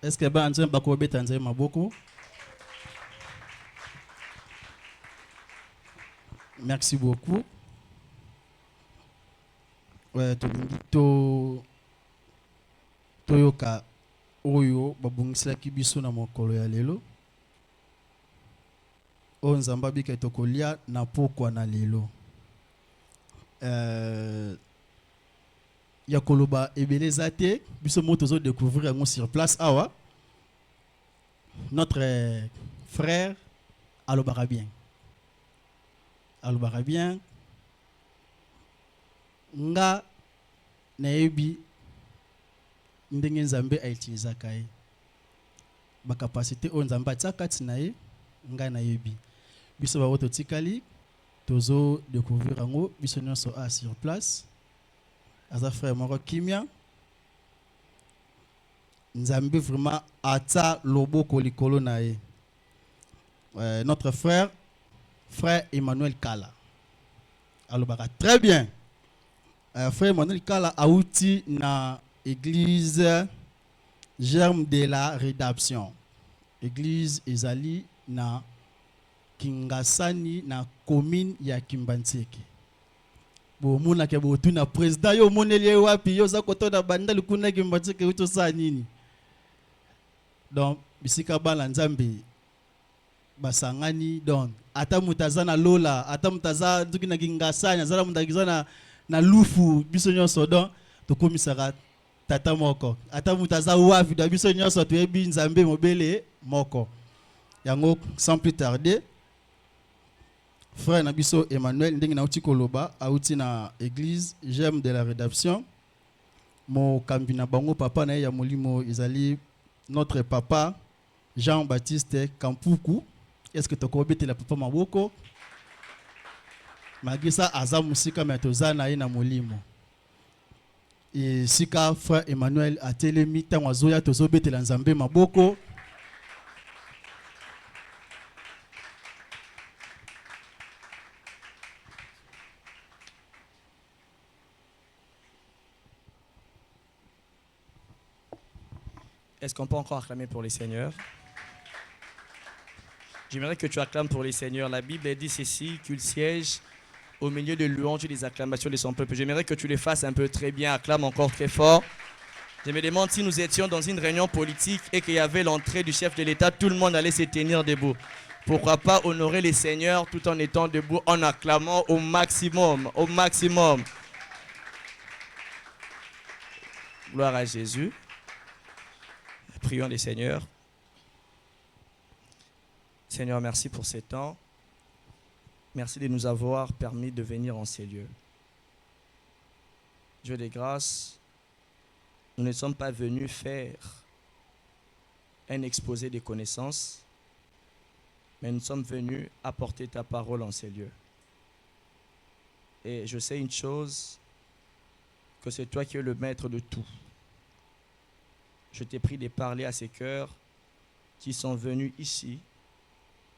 Est-ce que ba nzemba ko beta nzemba beaucoup? Merci beaucoup. Ouais, toyoka oyo babungiselaki biso na mokolo ya lelo. Oyo nzambe abika tokolia na pokwa na lelo. Ya koloba ebeleza te biso mo tozo découvrir yango sur place awa. Notre frère alobaka bien. Alobaka bien. Nga nayebi ndenge nzambe aitilizaka ye. Ba capacité oyo nzambe atiaka na ye nga nayebi. Biso ba woto tikali tozo découvrir yango biso nyonso a sur place. Aza frère moko kimia. Nzambe vraiment ata loboko likolo na ye. Notre frère Emmanuel Kala. Alobaka très bien. Frère Emmanuel Kala auti na église Germe de la Rédemption. Église ezali na Kingasani na commune ya Kimbantseke. Bo muna ke bo tuna président yo moneli wapi yo za kotona banda lukuna Kimbantseke uto sa nini. Donc bisika bala nzambe basangani donc ata mutazana lola ata mutaza duki na Kingasani azala mutagizana na lufu biso nyonso donc tokomisaka tata moko ata mutaza wapi da biso nyonso toyebi nzambe mobele moko. Yango sans plus tarder frère Nabiso Emmanuel ndenge na uti koloba auti na église Germe de la Rédemption. Mo kambina bango papa na ya molimo ezali notre papa Jean-Baptiste Kampuku. Est-ce que tokobete la papa maboko? Magisa aza musika metoza na ye na molimo. Et sika frère Emmanuel atelemi tango azoya tozobete la nzambe maboko. Est-ce qu'on peut encore acclamer pour les seigneurs? J'aimerais que tu acclames pour les seigneurs. La Bible dit ceci, qu'il siège au milieu de louanges et des acclamations de son peuple. J'aimerais que tu les fasses un peu très bien. Acclame encore très fort. Je me demande si nous étions dans une réunion politique et qu'il y avait l'entrée du chef de l'État, tout le monde allait se tenir debout. Pourquoi pas honorer les seigneurs tout en étant debout, en acclamant au maximum, au maximum. Gloire à Jésus. Prions les seigneurs. Seigneur, merci pour ces temps. Merci de nous avoir permis de venir en ces lieux. Dieu des grâces, nous ne sommes pas venus faire un exposé des connaissances, mais nous sommes venus apporter ta parole en ces lieux. Et je sais une chose, que c'est toi qui es le maître de tout. Je t'ai prie de parler à ces cœurs qui sont venus ici,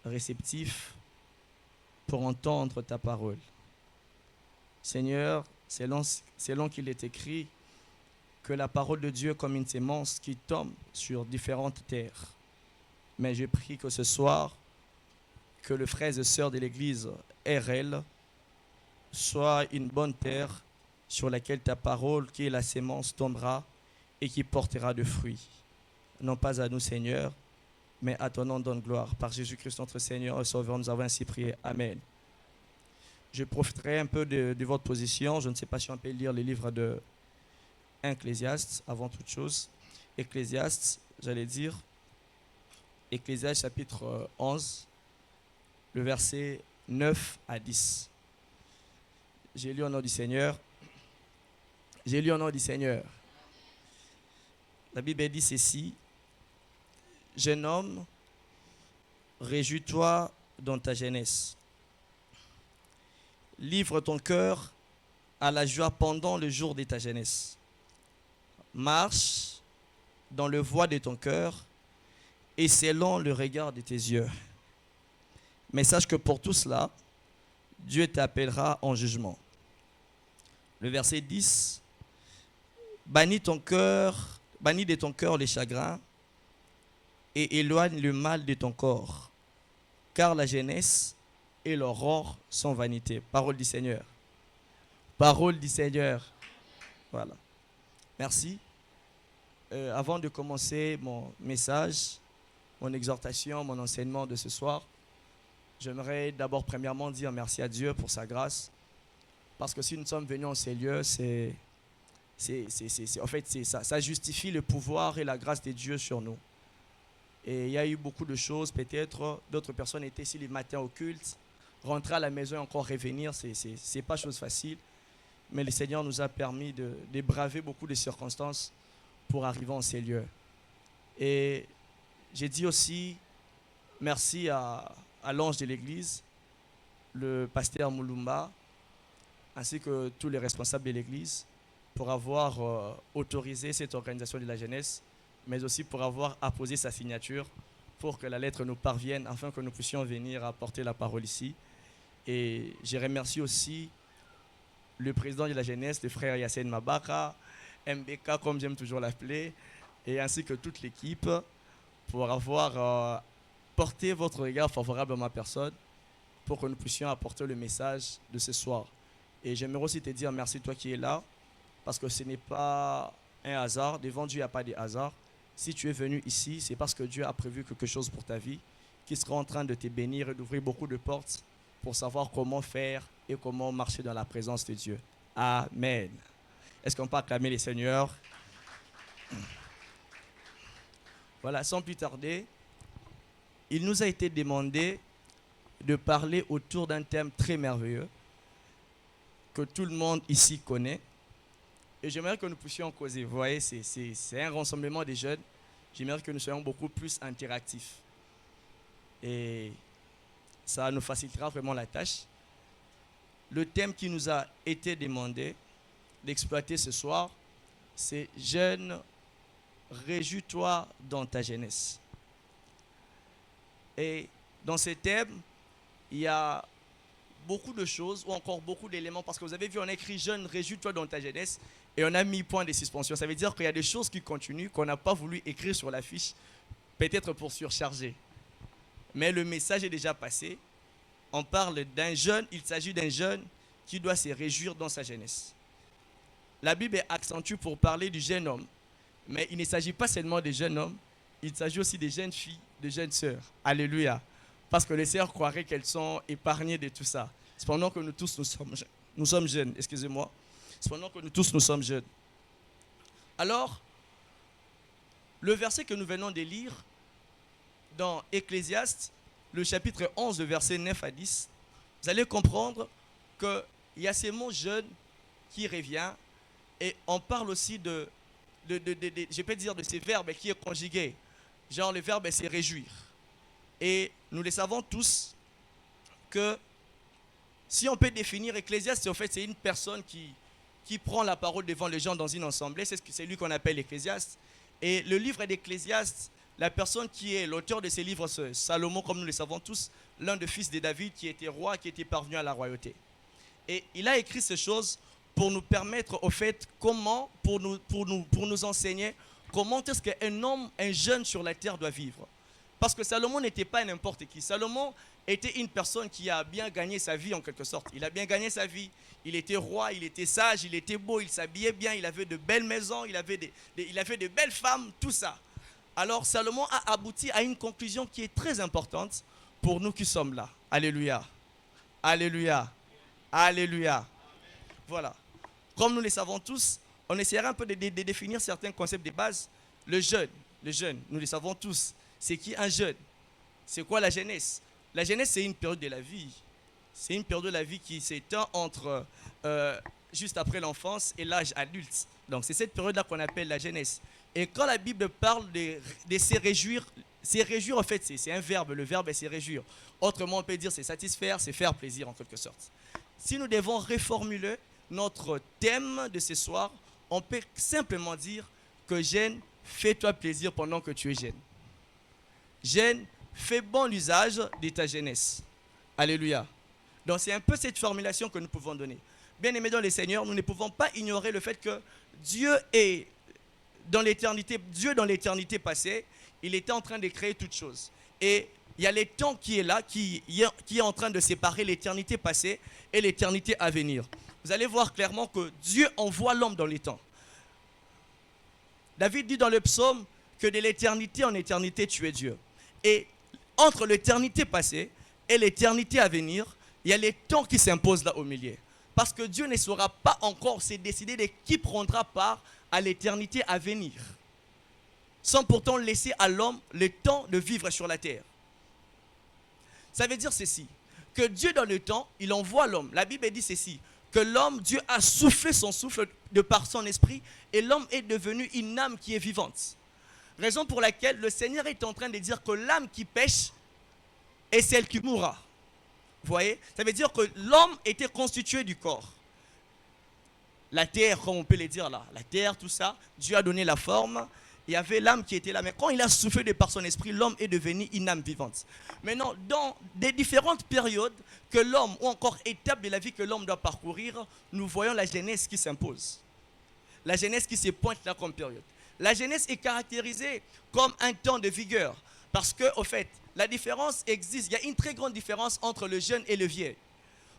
réceptifs, pour entendre ta parole. Seigneur, selon qu'il est écrit, que la parole de Dieu est comme une sémence qui tombe sur différentes terres. Mais je prie que ce soir, que le frère et sœur de l'église RL soit une bonne terre sur laquelle ta parole, qui est la sémence, tombera et qui portera de fruits. Non pas à nous, Seigneur, mais à ton nom donne gloire. Par Jésus-Christ, notre Seigneur et Sauveur, nous avons ainsi prié. Amen. Je profiterai un peu de votre position. Je ne sais pas si on peut lire le livre de Ecclésiaste avant toute chose. Ecclésiaste, j'allais dire. Ecclésiaste chapitre 11, le verset 9 à 10. J'ai lu au nom du Seigneur. J'ai lu au nom du Seigneur. La Bible dit ceci. Jeune homme, réjouis-toi dans ta jeunesse. Livre ton cœur à la joie pendant le jour de ta jeunesse. Marche dans le voie de ton cœur et selon le regard de tes yeux. Mais sache que pour tout cela, Dieu t'appellera en jugement. Le verset 10. Bannis de ton cœur les chagrins et éloigne le mal de ton corps, car la jeunesse et l'aurore sont vanité. Parole du Seigneur. Parole du Seigneur. Voilà. Merci. Avant de commencer mon message, mon exhortation, mon enseignement de ce soir, j'aimerais d'abord premièrement dire merci à Dieu pour sa grâce. Parce que si nous sommes venus en ces lieux, ça justifie le pouvoir et la grâce de Dieu sur nous. Et il y a eu beaucoup de choses, peut-être d'autres personnes étaient ici les matins au culte, rentrer à la maison et encore revenir, c'est pas chose facile. Mais le Seigneur nous a permis de braver beaucoup de circonstances pour arriver en ces lieux. Et j'ai dit aussi merci à l'ange de l'église, le pasteur Moulumba, ainsi que tous les responsables de l'église, pour avoir autorisé cette organisation de la jeunesse, mais aussi pour avoir apposé sa signature pour que la lettre nous parvienne, afin que nous puissions venir apporter la parole ici. Et je remercie aussi le président de la jeunesse, le frère Yassine Mabaka, MBK comme j'aime toujours l'appeler, et ainsi que toute l'équipe, pour avoir porté votre regard favorable à ma personne, pour que nous puissions apporter le message de ce soir. Et j'aimerais aussi te dire merci toi qui es là, parce que ce n'est pas un hasard. Devant Dieu, il n'y a pas de hasard. Si tu es venu ici, c'est parce que Dieu a prévu quelque chose pour ta vie, qui sera en train de te bénir et d'ouvrir beaucoup de portes pour savoir comment faire et comment marcher dans la présence de Dieu. Amen. Est-ce qu'on peut acclamer les seigneurs? Voilà, sans plus tarder, il nous a été demandé de parler autour d'un thème très merveilleux que tout le monde ici connaît. Et j'aimerais que nous puissions causer. Vous voyez, c'est un rassemblement des jeunes. J'aimerais que nous soyons beaucoup plus interactifs. Et ça nous facilitera vraiment la tâche. Le thème qui nous a été demandé d'exploiter ce soir, c'est « Jeune, réjouis-toi dans ta jeunesse ». Et dans ce thème, il y a beaucoup de choses ou encore beaucoup d'éléments, parce que vous avez vu, on a écrit « Jeune, réjouis-toi dans ta jeunesse » et on a mis point de suspension. Ça veut dire qu'il y a des choses qui continuent, qu'on n'a pas voulu écrire sur la fiche, peut-être pour surcharger. Mais le message est déjà passé. On parle d'un jeune, il s'agit d'un jeune qui doit se réjouir dans sa jeunesse. La Bible est accentuée pour parler du jeune homme, mais il ne s'agit pas seulement des jeunes hommes, il s'agit aussi des jeunes filles, des jeunes sœurs. Alléluia. Parce que les sœurs croiraient qu'elles sont épargnées de tout ça. Cependant que nous tous, nous sommes jeunes, excusez-moi. Cependant que nous tous, nous sommes jeunes. Alors, le verset que nous venons de lire dans Ecclésiaste, le chapitre 11, le verset 9 à 10, vous allez comprendre qu'il y a ces mots jeunes qui reviennent et on parle aussi je peux dire de ces verbes qui est conjugué. Genre le verbe c'est réjouir. Et nous le savons tous que si on peut définir Ecclésiaste, en fait c'est une personne qui prend la parole devant les gens dans une assemblée, c'est lui qu'on appelle Ecclésiaste. Et le livre d'Ecclésiaste, la personne qui est l'auteur de ces livres, c'est Salomon, comme nous le savons tous, l'un des fils de David qui était roi, qui était parvenu à la royauté. Et il a écrit ces choses pour nous permettre, au fait, comment, pour nous enseigner comment est-ce qu'un homme, un jeune sur la terre doit vivre. Parce que Salomon n'était pas n'importe qui. Salomon était une personne qui a bien gagné sa vie en quelque sorte. Il a bien gagné sa vie. Il était roi, il était sage, il était beau, il s'habillait bien, il avait de belles maisons, il avait de belles femmes, tout ça. Alors Salomon a abouti à une conclusion qui est très importante pour nous qui sommes là. Alléluia. Alléluia. Alléluia. Voilà. Comme nous le savons tous, on essaiera un peu de définir certains concepts de base. Le jeune, nous le savons tous. C'est qui un jeune? C'est quoi la jeunesse? La jeunesse, c'est une période de la vie. C'est une période de la vie qui s'étend entre juste après l'enfance et l'âge adulte. Donc c'est cette période-là qu'on appelle la jeunesse. Et quand la Bible parle de se réjouir en fait, c'est un verbe. Le verbe est se réjouir. Autrement, on peut dire c'est satisfaire, c'est faire plaisir en quelque sorte. Si nous devons reformuler notre thème de ce soir, on peut simplement dire que jeune, fais-toi plaisir pendant que tu es jeune. Jeune, fais bon usage de ta jeunesse. Alléluia. Donc c'est un peu cette formulation que nous pouvons donner. Bien aimés dans le Seigneur, nous ne pouvons pas ignorer le fait que Dieu dans l'éternité passée, il était en train de créer toutes choses. Et il y a les temps qui est là, qui est en train de séparer l'éternité passée et l'éternité à venir. Vous allez voir clairement que Dieu envoie l'homme dans les temps. David dit dans le psaume que de l'éternité en éternité, tu es Dieu. Et entre l'éternité passée et l'éternité à venir, il y a les temps qui s'imposent là au milieu. Parce que Dieu ne saura pas encore se décider de qui prendra part à l'éternité à venir, sans pourtant laisser à l'homme le temps de vivre sur la terre. Ça veut dire ceci, que Dieu dans le temps, il envoie l'homme. La Bible dit ceci, que l'homme, Dieu a soufflé son souffle de par son esprit et l'homme est devenu une âme qui est vivante. Raison pour laquelle le Seigneur est en train de dire que l'âme qui pêche est celle qui mourra. Vous voyez? Ça veut dire que l'homme était constitué du corps. La terre, comme on peut le dire là, la terre, tout ça, Dieu a donné la forme. Il y avait l'âme qui était là. Mais quand il a soufflé de par son esprit, l'homme est devenu une âme vivante. Maintenant, dans des différentes périodes que l'homme, ou encore étapes de la vie que l'homme doit parcourir, nous voyons la jeunesse qui s'impose. La jeunesse qui se pointe là comme période. La jeunesse est caractérisée comme un temps de vigueur. Parce que, au fait, la différence existe. Il y a une très grande différence entre le jeune et le vieil.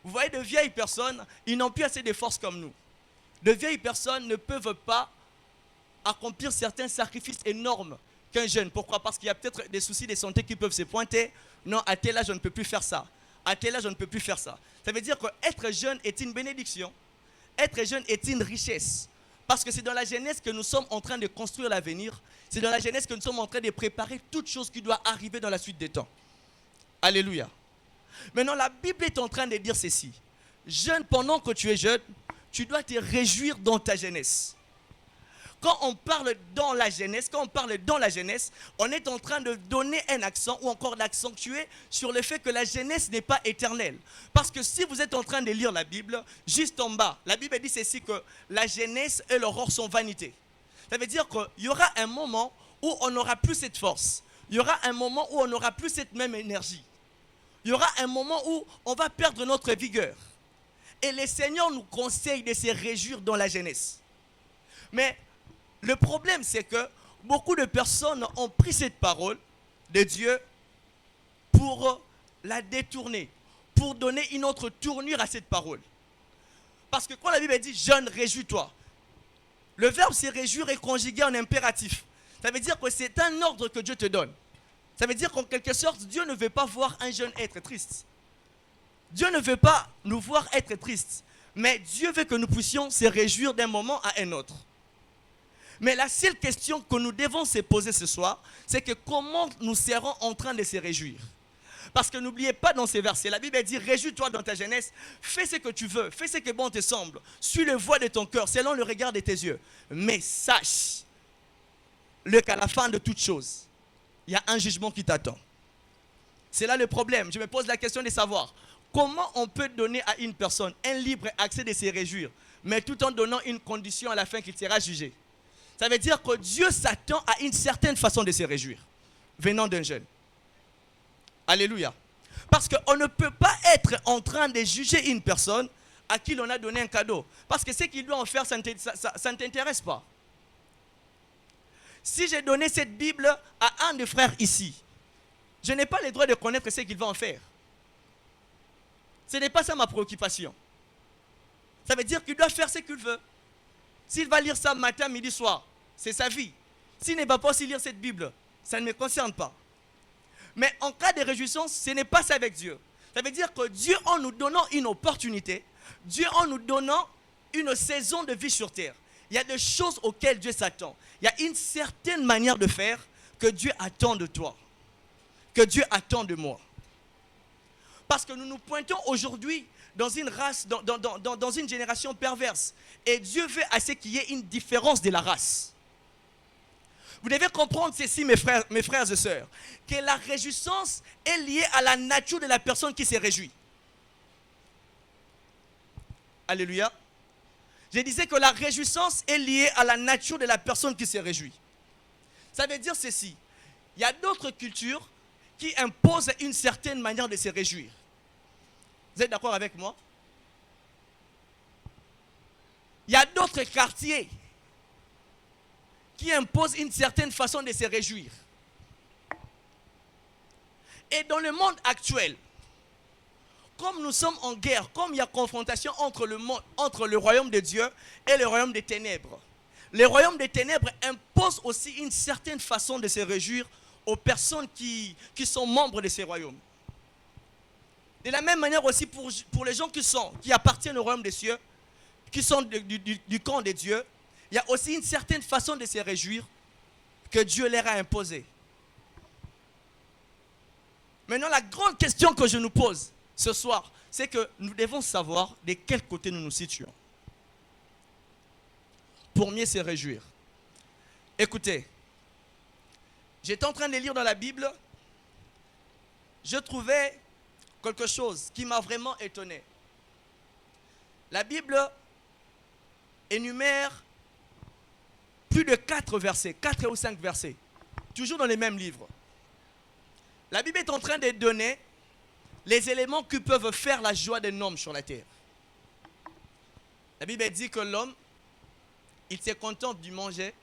Vous voyez, de vieilles personnes, ils n'ont plus assez de force comme nous. De vieilles personnes ne peuvent pas accomplir certains sacrifices énormes qu'un jeune. Pourquoi? Parce qu'il y a peut-être des soucis de santé qui peuvent se pointer. Non, à tel âge, je ne peux plus faire ça. À tel âge, je ne peux plus faire ça. Ça veut dire qu'être jeune est une bénédiction. Être jeune est une richesse. Parce que c'est dans la jeunesse que nous sommes en train de construire l'avenir. C'est dans la jeunesse que nous sommes en train de préparer toute chose qui doit arriver dans la suite des temps. Alléluia. Maintenant, la Bible est en train de dire ceci. Jeune, pendant que tu es jeune, tu dois te réjouir dans ta jeunesse. Quand on parle dans la jeunesse, on est en train de donner un accent ou encore d'accentuer sur le fait que la jeunesse n'est pas éternelle. Parce que si vous êtes en train de lire la Bible, juste en bas, la Bible dit ceci que la jeunesse et l'aurore sont vanité. Ça veut dire qu'il y aura un moment où on n'aura plus cette force. Il y aura un moment où on n'aura plus cette même énergie. Il y aura un moment où on va perdre notre vigueur. Et le Seigneur nous conseille de se réjouir dans la jeunesse. Mais le problème, c'est que beaucoup de personnes ont pris cette parole de Dieu pour la détourner, pour donner une autre tournure à cette parole. Parce que quand la Bible dit « jeune, réjouis-toi », le verbe « se réjouir » est conjugué en impératif. Ça veut dire que c'est un ordre que Dieu te donne. Ça veut dire qu'en quelque sorte, Dieu ne veut pas voir un jeune être triste. Dieu ne veut pas nous voir être tristes. Mais Dieu veut que nous puissions se réjouir d'un moment à un autre. Mais la seule question que nous devons se poser ce soir, c'est que comment nous serons en train de se réjouir. Parce que n'oubliez pas dans ces versets, la Bible dit « Réjouis-toi dans ta jeunesse, fais ce que tu veux, fais ce que bon te semble, suis le voie de ton cœur, selon le regard de tes yeux. Mais sache qu'à la fin de toute chose, il y a un jugement qui t'attend. » C'est là le problème. Je me pose la question de savoir comment on peut donner à une personne un libre accès de se réjouir, mais tout en donnant une condition à la fin qu'il sera jugé. Ça veut dire que Dieu s'attend à une certaine façon de se réjouir, venant d'un jeune. Alléluia. Parce qu'on ne peut pas être en train de juger une personne à qui l'on a donné un cadeau. Parce que ce qu'il doit en faire, ça ne t'intéresse pas. Si j'ai donné cette Bible à un des frères ici, je n'ai pas le droit de connaître ce qu'il va en faire. Ce n'est pas ça ma préoccupation. Ça veut dire qu'il doit faire ce qu'il veut. S'il va lire ça matin, midi, soir, c'est sa vie. S'il ne va pas aussi lire cette Bible, ça ne me concerne pas. Mais en cas de réjouissance, ce n'est pas ça avec Dieu. Ça veut dire que Dieu, en nous donnant une opportunité, Dieu, en nous donnant une saison de vie sur terre, il y a des choses auxquelles Dieu s'attend. Il y a une certaine manière de faire que Dieu attend de toi, que Dieu attend de moi. Parce que nous nous pointons aujourd'hui dans une race, dans une génération perverse. Et Dieu veut à ce qu'il y ait une différence de la race. Vous devez comprendre ceci, mes frères et sœurs, que la réjouissance est liée à la nature de la personne qui se réjouit. Alléluia. Je disais que la réjouissance est liée à la nature de la personne qui se réjouit. Ça veut dire ceci. Il y a d'autres cultures qui imposent une certaine manière de se réjouir. Vous êtes d'accord avec moi? Il y a d'autres quartiers qui imposent une certaine façon de se réjouir. Et dans le monde actuel, comme nous sommes en guerre, comme il y a confrontation entre le royaume de Dieu et le royaume des ténèbres, le royaume des ténèbres impose aussi une certaine façon de se réjouir aux personnes qui sont membres de ces royaumes. De la même manière aussi pour les gens qui appartiennent au royaume des cieux, qui sont du camp de Dieu, il y a aussi une certaine façon de se réjouir que Dieu leur a imposée. Maintenant, la grande question que je nous pose ce soir, c'est que nous devons savoir de quel côté nous nous situons pour mieux se réjouir. Écoutez, j'étais en train de lire dans la Bible, je trouvais quelque chose qui m'a vraiment étonné. La Bible énumère plus de 4 versets, 4 ou 5 versets, toujours dans les mêmes livres. La Bible est en train de donner les éléments qui peuvent faire la joie d'un homme sur la terre. La Bible dit que l'homme, il se contente du manger,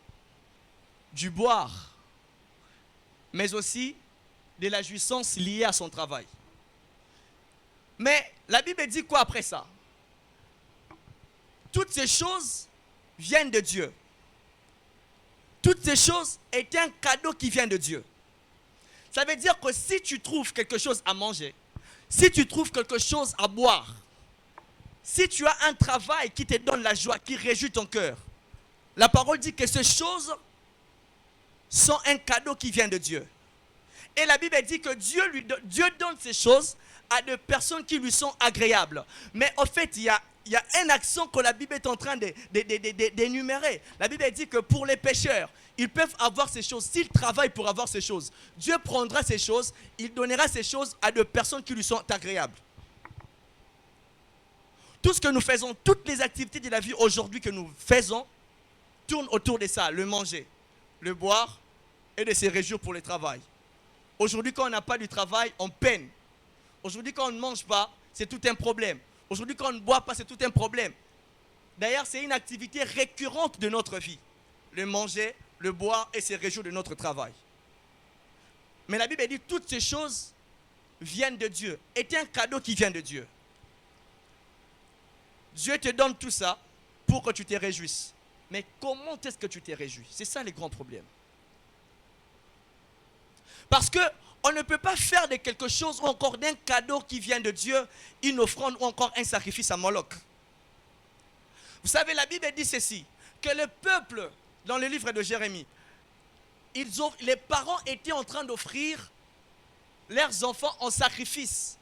du boire, mais aussi de la jouissance liée à son travail. Mais la Bible dit quoi après ça? Toutes ces choses viennent de Dieu. Toutes ces choses est un cadeau qui vient de Dieu. Ça veut dire que si tu trouves quelque chose à manger, si tu trouves quelque chose à boire, si tu as un travail qui te donne la joie, qui réjouit ton cœur, la parole dit que ces choses sont un cadeau qui vient de Dieu. Et la Bible dit que Dieu donne ces choses à des personnes qui lui sont agréables. Mais en fait, il y a un accent que la Bible est en train d'énumérer. La Bible dit que pour les pécheurs, ils peuvent avoir ces choses. S'ils travaillent pour avoir ces choses, Dieu prendra ces choses, il donnera ces choses à des personnes qui lui sont agréables. Tout ce que nous faisons, toutes les activités de la vie aujourd'hui que nous faisons, tournent autour de ça, le manger, le boire et de se réjouir pour le travail. Aujourd'hui, quand on n'a pas du travail, on peine. Aujourd'hui, quand on ne mange pas, c'est tout un problème. Aujourd'hui, quand on ne boit pas, c'est tout un problème. D'ailleurs, c'est une activité récurrente de notre vie. Le manger, le boire et se réjouir de notre travail. Mais la Bible dit que toutes ces choses viennent de Dieu. C'est un cadeau qui vient de Dieu. Dieu te donne tout ça pour que tu te réjouisses. Mais comment est-ce que tu te réjouis? C'est ça le grand problème. Parce qu'on ne peut pas faire de quelque chose ou encore d'un cadeau qui vient de Dieu une offrande ou encore un sacrifice à Moloch. Vous savez, la Bible dit ceci, que le peuple, dans le livre de Jérémie, les parents étaient en train d'offrir leurs enfants en sacrifice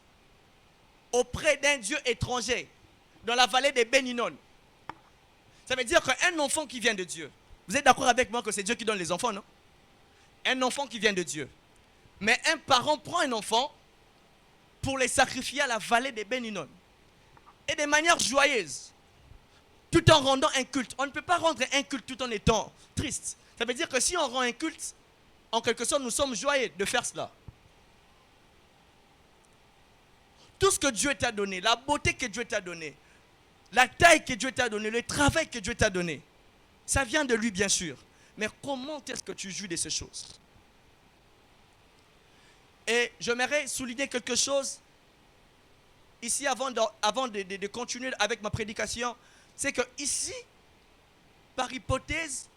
auprès d'un dieu étranger dans la vallée des Ben-Hinnom. Ça veut dire qu'un enfant qui vient de Dieu, vous êtes d'accord avec moi que c'est Dieu qui donne les enfants, non? Un enfant qui vient de Dieu. Mais un parent prend un enfant pour les sacrifier à la vallée des Ben-Hinnom. Et de manière joyeuse, tout en rendant un culte. On ne peut pas rendre un culte tout en étant triste. Ça veut dire que si on rend un culte, en quelque sorte, nous sommes joyeux de faire cela. Tout ce que Dieu t'a donné, la beauté que Dieu t'a donnée, la taille que Dieu t'a donnée, le travail que Dieu t'a donné, ça vient de lui, bien sûr. Mais comment est-ce que tu jouis de ces choses? Et j'aimerais souligner quelque chose ici avant de continuer avec ma prédication. C'est que ici, par hypothèse,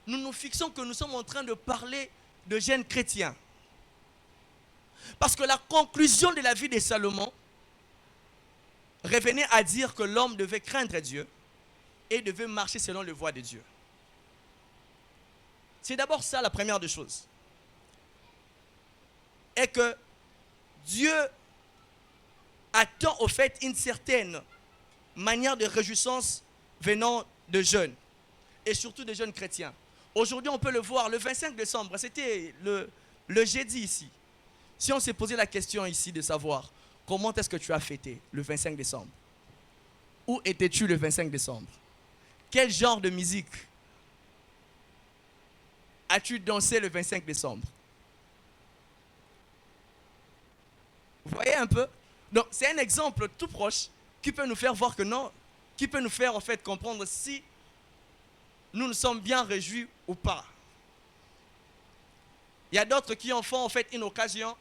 nous nous fixons que nous sommes en train de parler de jeunes chrétiens. Parce que la conclusion de la vie de Salomon revenait à dire que l'homme devait craindre Dieu et devait marcher selon les voies de Dieu. C'est d'abord ça la première des choses. Et que Dieu attend au fait une certaine manière de réjouissance venant de jeunes, et surtout des jeunes chrétiens. Aujourd'hui, on peut le voir, le 25 décembre, c'était le jeudi ici. Si on s'est posé la question ici de savoir comment est-ce que tu as fêté le 25 décembre, où étais-tu le 25 décembre? Quel genre de musique as-tu dansé le 25 décembre? Vous voyez un peu? Donc, c'est un exemple tout proche qui peut nous faire voir que non, qui peut nous faire en fait comprendre si nous nous sommes bien réjouis ou pas. Il y a d'autres qui en font en fait une occasion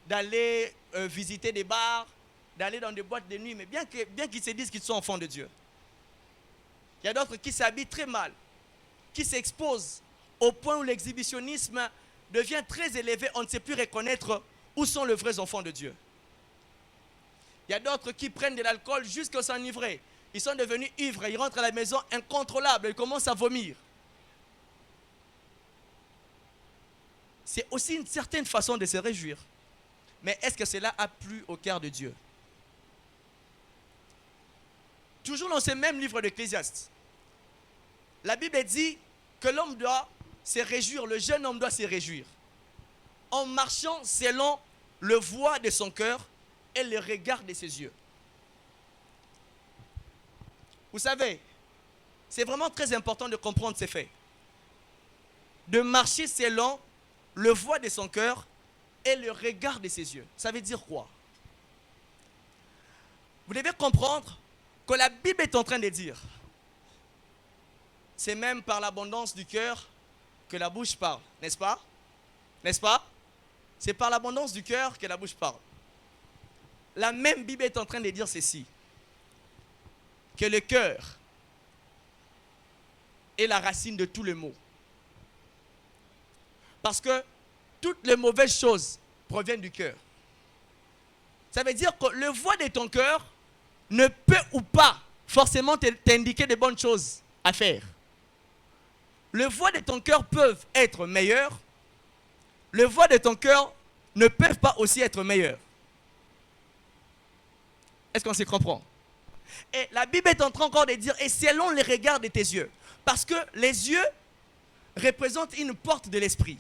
d'aller visiter des bars, d'aller dans des boîtes de nuit, mais bien qu'ils se disent qu'ils sont enfants de Dieu. Il y a d'autres qui s'habillent très mal, qui s'exposent au point où l'exhibitionnisme devient très élevé. On ne sait plus reconnaître où sont les vrais enfants de Dieu. Il y a d'autres qui prennent de l'alcool jusqu'à s'enivrer. Ils sont devenus ivres, ils rentrent à la maison incontrôlables, ils commencent à vomir. C'est aussi une certaine façon de se réjouir. Mais est-ce que cela a plu au cœur de Dieu? Toujours dans ce même livre d'Ecclésiaste, la Bible dit que l'homme doit se réjouir, le jeune homme doit se réjouir, en marchant selon le voie de son cœur et le regard de ses yeux. Vous savez, c'est vraiment très important de comprendre ces faits. De marcher selon le voie de son cœur et le regard de ses yeux. Ça veut dire quoi? Vous devez comprendre que la Bible est en train de dire, c'est même par l'abondance du cœur que la bouche parle, n'est-ce pas? N'est-ce pas? C'est par l'abondance du cœur que la bouche parle. La même Bible est en train de dire ceci, que le cœur est la racine de tous les maux. Parce que toutes les mauvaises choses proviennent du cœur. Ça veut dire que le voie de ton cœur ne peut ou pas forcément t'indiquer de bonnes choses à faire. Les voies de ton cœur peuvent être meilleures. Les voies de ton cœur ne peuvent pas aussi être meilleures. Est-ce qu'on s'y comprend? Et la Bible est en train encore de dire, et selon les regards de tes yeux. Parce que les yeux représentent une porte de l'esprit.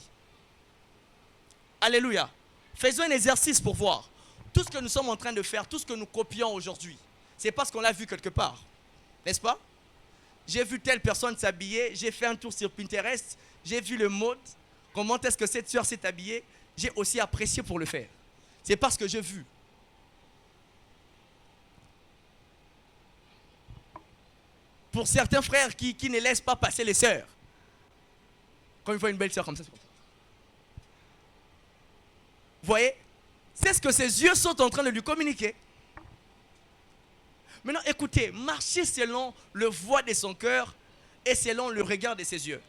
Alléluia. Faisons un exercice pour voir. Tout ce que nous sommes en train de faire, tout ce que nous copions aujourd'hui, c'est parce qu'on l'a vu quelque part. N'est-ce pas? J'ai vu telle personne s'habiller, j'ai fait un tour sur Pinterest, j'ai vu le mode, comment est-ce que cette soeur s'est habillée, j'ai aussi apprécié pour le faire. C'est parce que j'ai vu. Pour certains frères qui ne laissent pas passer les sœurs, quand ils voient une belle sœur comme ça, c'est comme ça. Vous voyez? C'est ce que ses yeux sont en train de lui communiquer. Maintenant, écoutez, marchez selon le voie de son cœur et selon le regard de ses yeux.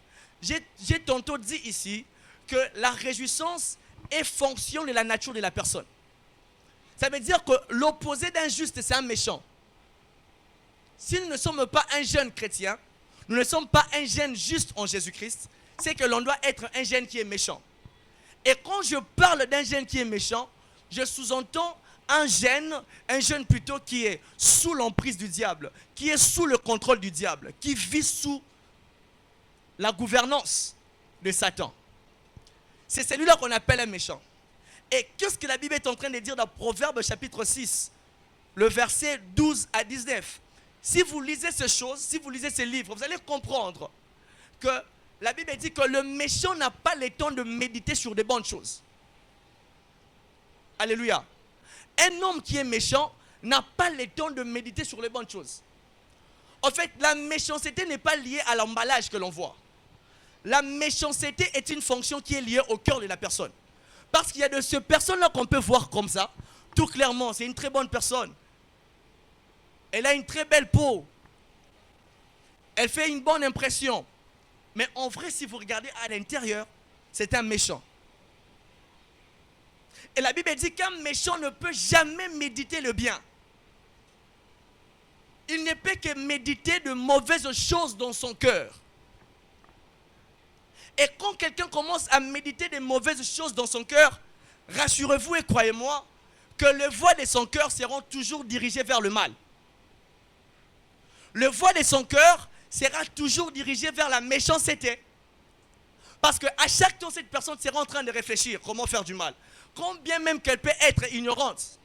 J'ai tantôt dit ici que la réjouissance est fonction de la nature de la personne. Ça veut dire que l'opposé d'un juste, c'est un méchant. Si nous ne sommes pas un jeune chrétien, nous ne sommes pas un jeune juste en Jésus-Christ, c'est que l'on doit être un jeune qui est méchant. Et quand je parle d'un jeune qui est méchant, je sous-entends un jeune plutôt qui est sous l'emprise du diable, qui est sous le contrôle du diable, qui vit sous la gouvernance de Satan. C'est celui-là qu'on appelle un méchant. Et qu'est-ce que la Bible est en train de dire dans Proverbe chapitre 6, le verset 12 à 19? Si vous lisez ces choses, si vous lisez ces livres, vous allez comprendre que la Bible dit que le méchant n'a pas le temps de méditer sur de bonnes choses. Alléluia. Un homme qui est méchant n'a pas le temps de méditer sur les bonnes choses. En fait, la méchanceté n'est pas liée à l'emballage que l'on voit. La méchanceté est une fonction qui est liée au cœur de la personne. Parce qu'il y a de ces personnes-là qu'on peut voir comme ça, tout clairement, c'est une très bonne personne. Elle a une très belle peau. Elle fait une bonne impression. Mais en vrai, si vous regardez à l'intérieur, c'est un méchant. Et la Bible dit qu'un méchant ne peut jamais méditer le bien. Il ne peut que méditer de mauvaises choses dans son cœur. Et quand quelqu'un commence à méditer de mauvaises choses dans son cœur, rassurez-vous et croyez-moi que les voies de son cœur seront toujours dirigées vers le mal. Le voie de son cœur sera toujours dirigé vers la méchanceté. Parce qu'à chaque temps, cette personne sera en train de réfléchir comment faire du mal. Combien même qu'elle peut être ignorante.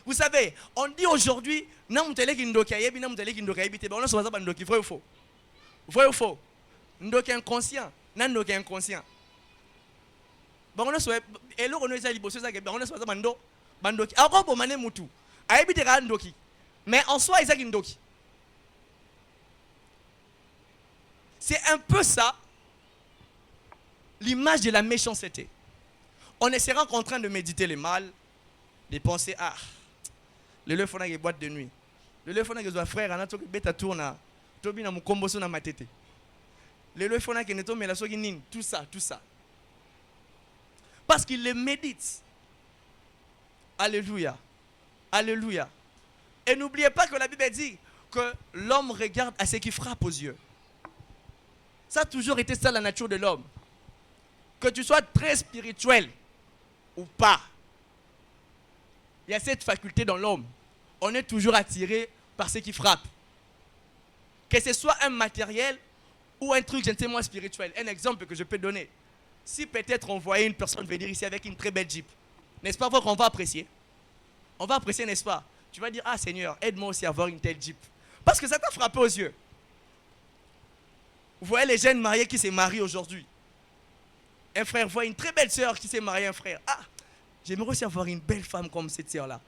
Vous savez, on dit aujourd'hui, vrai ou faux? Vrai ou faux? Ndoki inconscient. Ndoki inconscient. Mais en soi, il ndoki. C'est un peu ça, l'image de la méchanceté. On essaiera qu'en train de méditer le mal, de penser, ah, le leu fona boîte de nuit. Le leu fona que frère, ana toki beta tourna, tobi na mukombo so na matete. Le leu fona que neto mela soki nin, tout ça, tout ça. Parce qu'il le médite. Alléluia. Alléluia. Et n'oubliez pas que la Bible dit que l'homme regarde à ce qui frappe aux yeux. Ça a toujours été ça la nature de l'homme. Que tu sois très spirituel ou pas, il y a cette faculté dans l'homme. On est toujours attiré par ce qui frappe. Que ce soit un matériel ou un truc, je ne sais moi, spirituel. Un exemple que je peux donner. Si peut-être on voyait une personne venir ici avec une très belle Jeep, n'est-ce pas vrai qu'on va apprécier? On va apprécier, n'est-ce pas? Tu vas dire, ah Seigneur, aide-moi aussi à avoir une telle Jeep. Parce que ça t'a frappé aux yeux. Vous voyez les jeunes mariés qui se marient aujourd'hui. Un frère voit une très belle sœur qui s'est mariée, un frère. Ah, j'aimerais aussi avoir une belle femme comme cette sœur-là.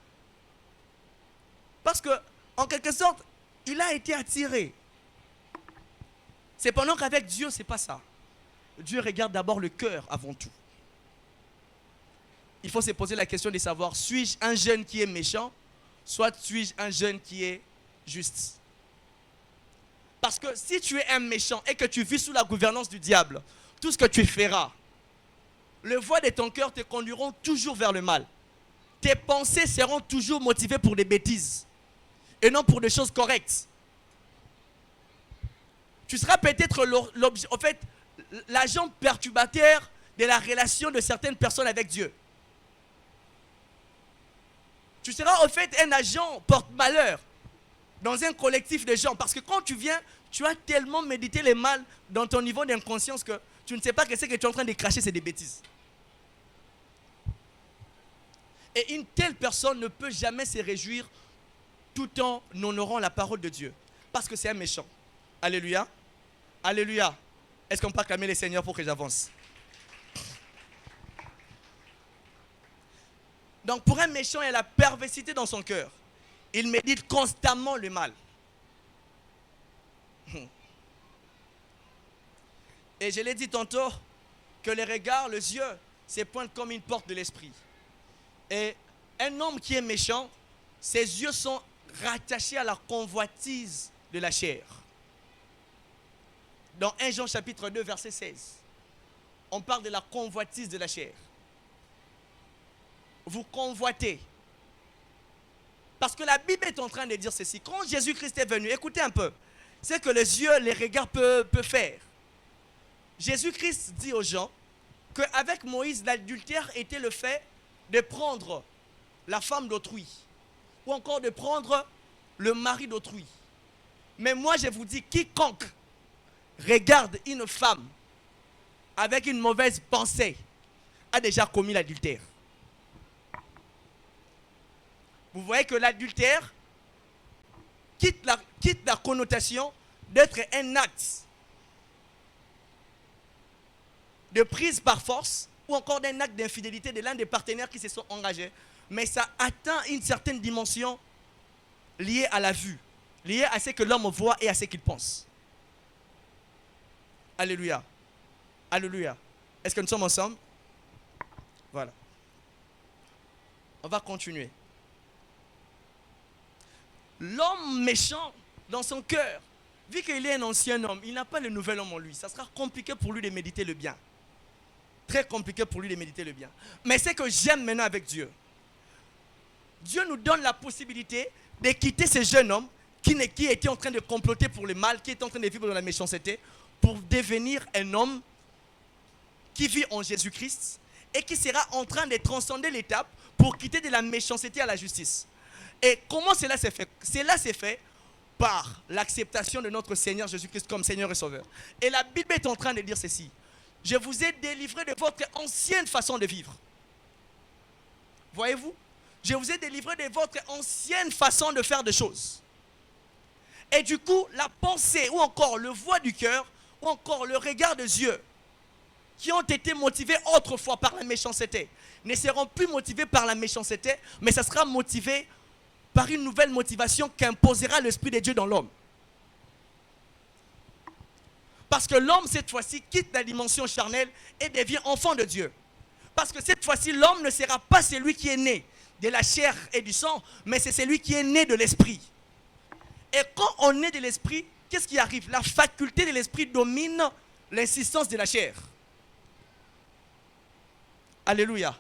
Parce que, en quelque sorte, il a été attiré. C'est pendant qu'avec Dieu, ce n'est pas ça. Dieu regarde d'abord le cœur avant tout. Il faut se poser la question de savoir, suis-je un jeune qui est méchant, soit suis-je un jeune qui est juste? Parce que si tu es un méchant et que tu vis sous la gouvernance du diable, tout ce que tu feras, les voies de ton cœur te conduiront toujours vers le mal. Tes pensées seront toujours motivées pour des bêtises et non pour des choses correctes. Tu seras peut-être en fait, l'agent perturbateur de la relation de certaines personnes avec Dieu. Tu seras en fait un agent porte-malheur dans un collectif de gens. Parce que quand tu viens, tu as tellement médité le mal dans ton niveau d'inconscience que tu ne sais pas que ce que tu es en train de cracher, c'est des bêtises. Et une telle personne ne peut jamais se réjouir tout en honorant la parole de Dieu. Parce que c'est un méchant. Alléluia. Alléluia. Est-ce qu'on peut acclamer les Seigneurs pour que j'avance? Donc pour un méchant, il y a la perversité dans son cœur. Il médite constamment le mal. Et je l'ai dit tantôt, que les regards, les yeux, se pointent comme une porte de l'esprit. Et un homme qui est méchant, ses yeux sont rattachés à la convoitise de la chair. Dans 1 Jean chapitre 2, verset 16, on parle de la convoitise de la chair. Vous convoitez. Parce que la Bible est en train de dire ceci. Quand Jésus-Christ est venu, écoutez un peu, c'est que les yeux, les regards peuvent faire. Jésus-Christ dit aux gens qu'avec Moïse, l'adultère était le fait de prendre la femme d'autrui ou encore de prendre le mari d'autrui. Mais moi, je vous dis, quiconque regarde une femme avec une mauvaise pensée a déjà commis l'adultère. Vous voyez que l'adultère quitte la connotation d'être un acte de prise par force ou encore d'un acte d'infidélité de l'un des partenaires qui se sont engagés. Mais ça atteint une certaine dimension liée à la vue, liée à ce que l'homme voit et à ce qu'il pense. Alléluia. Alléluia. Est-ce que nous sommes ensemble? Voilà. On va continuer. L'homme méchant, dans son cœur, vu qu'il est un ancien homme, il n'a pas le nouvel homme en lui. Ça sera compliqué pour lui de méditer le bien. Très compliqué pour lui de méditer le bien. Mais c'est que j'aime maintenant avec Dieu. Dieu nous donne la possibilité de quitter ce jeune homme qui était en train de comploter pour le mal, qui est en train de vivre dans la méchanceté, pour devenir un homme qui vit en Jésus-Christ et qui sera en train de transcender l'étape pour quitter de la méchanceté à la justice. Et comment cela s'est fait? Cela s'est fait par l'acceptation de notre Seigneur Jésus-Christ comme Seigneur et Sauveur. Et la Bible est en train de dire ceci. Je vous ai délivré de votre ancienne façon de vivre. Voyez-vous? Je vous ai délivré de votre ancienne façon de faire des choses. Et du coup, la pensée ou encore le voix du cœur ou encore le regard des yeux qui ont été motivés autrefois par la méchanceté ne seront plus motivés par la méchanceté, mais ça sera motivé par une nouvelle motivation qu'imposera l'Esprit de Dieu dans l'homme. Parce que l'homme, cette fois-ci, quitte la dimension charnelle et devient enfant de Dieu. Parce que cette fois-ci, l'homme ne sera pas celui qui est né de la chair et du sang, mais c'est celui qui est né de l'esprit. Et quand on est de l'esprit, qu'est-ce qui arrive? La faculté de l'esprit domine l'insistance de la chair. Alléluia.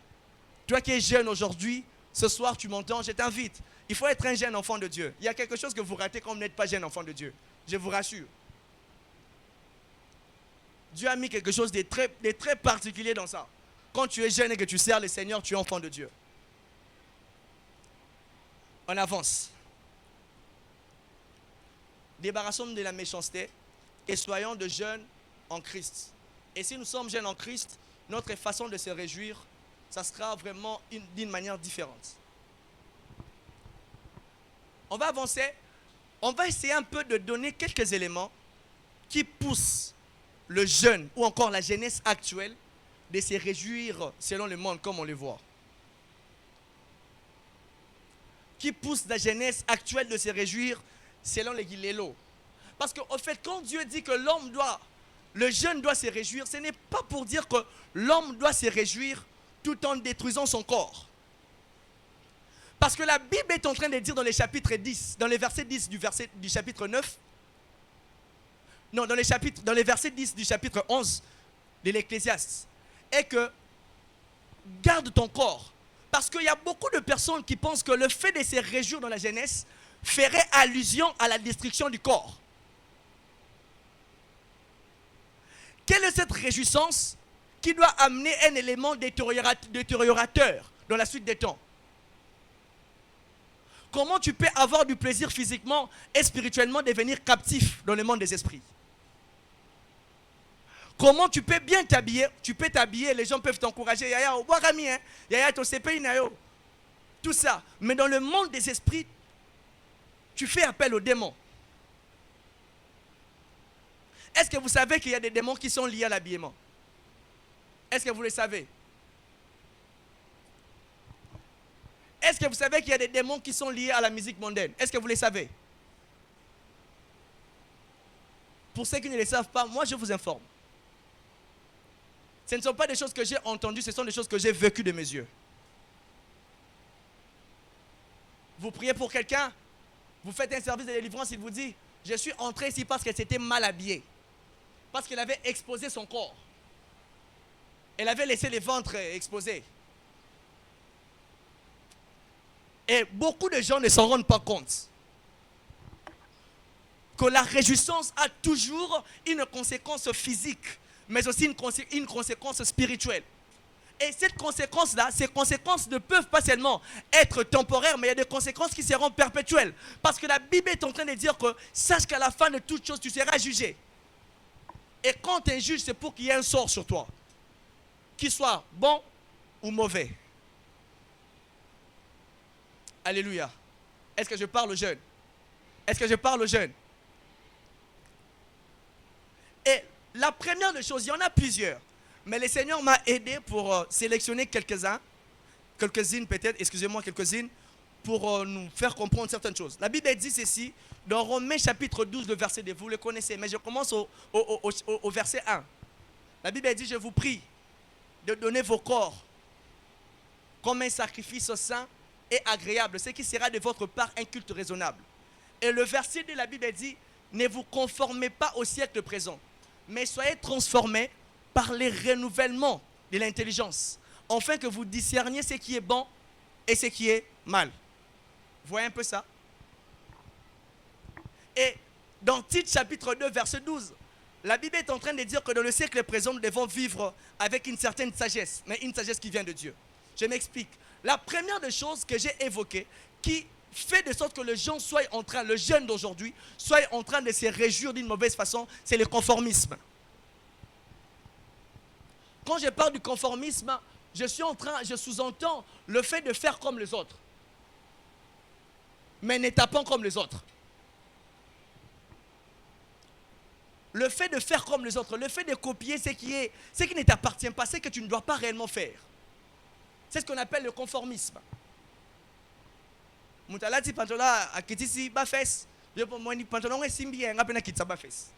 Toi qui es jeune aujourd'hui, ce soir tu m'entends, je t'invite. Il faut être un jeune enfant de Dieu. Il y a quelque chose que vous ratez quand vous n'êtes pas jeune enfant de Dieu. Je vous rassure. Dieu a mis quelque chose de très particulier dans ça. Quand tu es jeune et que tu sers le Seigneur, tu es enfant de Dieu. On avance. Débarrassons-nous de la méchanceté et soyons de jeunes en Christ. Et si nous sommes jeunes en Christ, notre façon de se réjouir, ça sera vraiment d'une manière différente. On va avancer. On va essayer un peu de donner quelques éléments qui poussent le jeune ou encore la jeunesse actuelle de se réjouir selon le monde comme on le voit. Qui pousse la jeunesse actuelle de se réjouir selon les Guilélo. Parce qu'au fait, quand Dieu dit que le jeune doit se réjouir, ce n'est pas pour dire que l'homme doit se réjouir tout en détruisant son corps. Parce que la Bible est en train de dire dans les chapitres 10, dans les versets 10 du chapitre 9, non, dans les versets 10 du chapitre 11 de l'Ecclésiaste, est que garde ton corps. Parce qu'il y a beaucoup de personnes qui pensent que le fait de se réjouir dans la jeunesse ferait allusion à la destruction du corps. Quelle est cette réjouissance qui doit amener un élément détériorateur dans la suite des temps? Comment tu peux avoir du plaisir physiquement et spirituellement devenir captif dans le monde des esprits? Comment tu peux bien t'habiller? Tu peux t'habiller, les gens peuvent t'encourager. Yaya, au bois-rami, hein? Yaya, ton CPI, nayo. Tout ça. Mais dans le monde des esprits, tu fais appel aux démons. Est-ce que vous savez qu'il y a des démons qui sont liés à l'habillement? Est-ce que vous le savez? Est-ce que vous savez qu'il y a des démons qui sont liés à la musique mondaine? Est-ce que vous le savez? Pour ceux qui ne le savent pas, moi je vous informe. Ce ne sont pas des choses que j'ai entendues, ce sont des choses que j'ai vécues de mes yeux. Vous priez pour quelqu'un, vous faites un service de délivrance, il vous dit, je suis entré ici parce qu'elle s'était mal habillée. Parce qu'elle avait exposé son corps. Elle avait laissé les ventres exposés. Et beaucoup de gens ne s'en rendent pas compte. Que la réjouissance a toujours une conséquence physique, mais aussi une conséquence spirituelle. Et cette conséquence-là, ces conséquences ne peuvent pas seulement être temporaires, mais il y a des conséquences qui seront perpétuelles. Parce que la Bible est en train de dire que sache qu'à la fin de toute chose, tu seras jugé. Et quand tu es juge, c'est pour qu'il y ait un sort sur toi. Qu'il soit bon ou mauvais. Alléluia. Est-ce que je parle aux jeunes? Est-ce que je parle aux jeunes? Et la première des choses, il y en a plusieurs. Mais le Seigneur m'a aidé pour sélectionner quelques-unes peut-être, excusez-moi, quelques-unes, pour nous faire comprendre certaines choses. La Bible dit ceci, dans Romains chapitre 12, le verset 2, vous le connaissez, mais je commence au verset 1. La Bible dit, je vous prie de donner vos corps comme un sacrifice saint et agréable, ce qui sera de votre part un culte raisonnable. Et le verset de la Bible dit, ne vous conformez pas au siècle présent, mais soyez transformés par les renouvellements de l'intelligence, afin que vous discerniez ce qui est bon et ce qui est mal. Vous voyez un peu ça? Et dans Tite chapitre 2, verset 12, la Bible est en train de dire que dans le siècle présent, nous devons vivre avec une certaine sagesse, mais une sagesse qui vient de Dieu. Je m'explique. La première des choses que j'ai évoquées, qui fait de sorte que le jeune d'aujourd'hui, soit en train de se réjouir d'une mauvaise façon, c'est le conformisme. Quand je parle du conformisme, je sous-entends le fait de faire comme les autres, mais ne tapant comme les autres. Le fait de faire comme les autres, le fait de copier ce qui ne t'appartient pas, ce que tu ne dois pas réellement faire. C'est ce qu'on appelle le conformisme. Moutalati pantola akitisi ba fes, je peux moi ni pantola on simbi nga pena kitsa ba fes.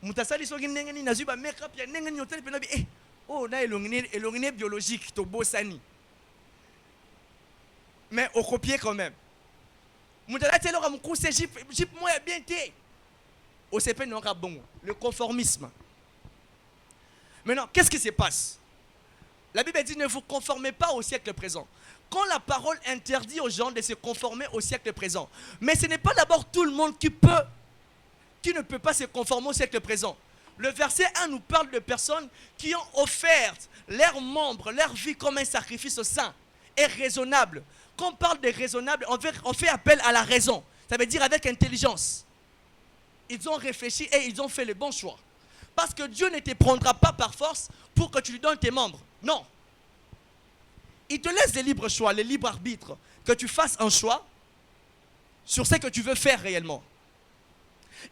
Moutasali so ginenga ni nazuba make up ya nenga ni hotel pena bi Oh, na elongine biologique, to bosani. Mais au copier quand même. Moutala telo comme course jip moi bien té. Au CP non bon, le conformisme. Maintenant, qu'est-ce qui se passe? La Bible dit ne vous conformez pas au siècle présent. Quand la parole interdit aux gens de se conformer au siècle présent, mais ce n'est pas d'abord tout le monde qui ne peut pas se conformer au siècle présent. Le verset 1 nous parle de personnes qui ont offert leurs membres, leur vie comme un sacrifice saint et raisonnable. Quand on parle de raisonnable, on fait appel à la raison. Ça veut dire avec intelligence. Ils ont réfléchi et ils ont fait le bon choix. Parce que Dieu ne te prendra pas par force pour que tu lui donnes tes membres. Non. Il te laisse le libre choix, le libre arbitre. Que tu fasses un choix sur ce que tu veux faire réellement.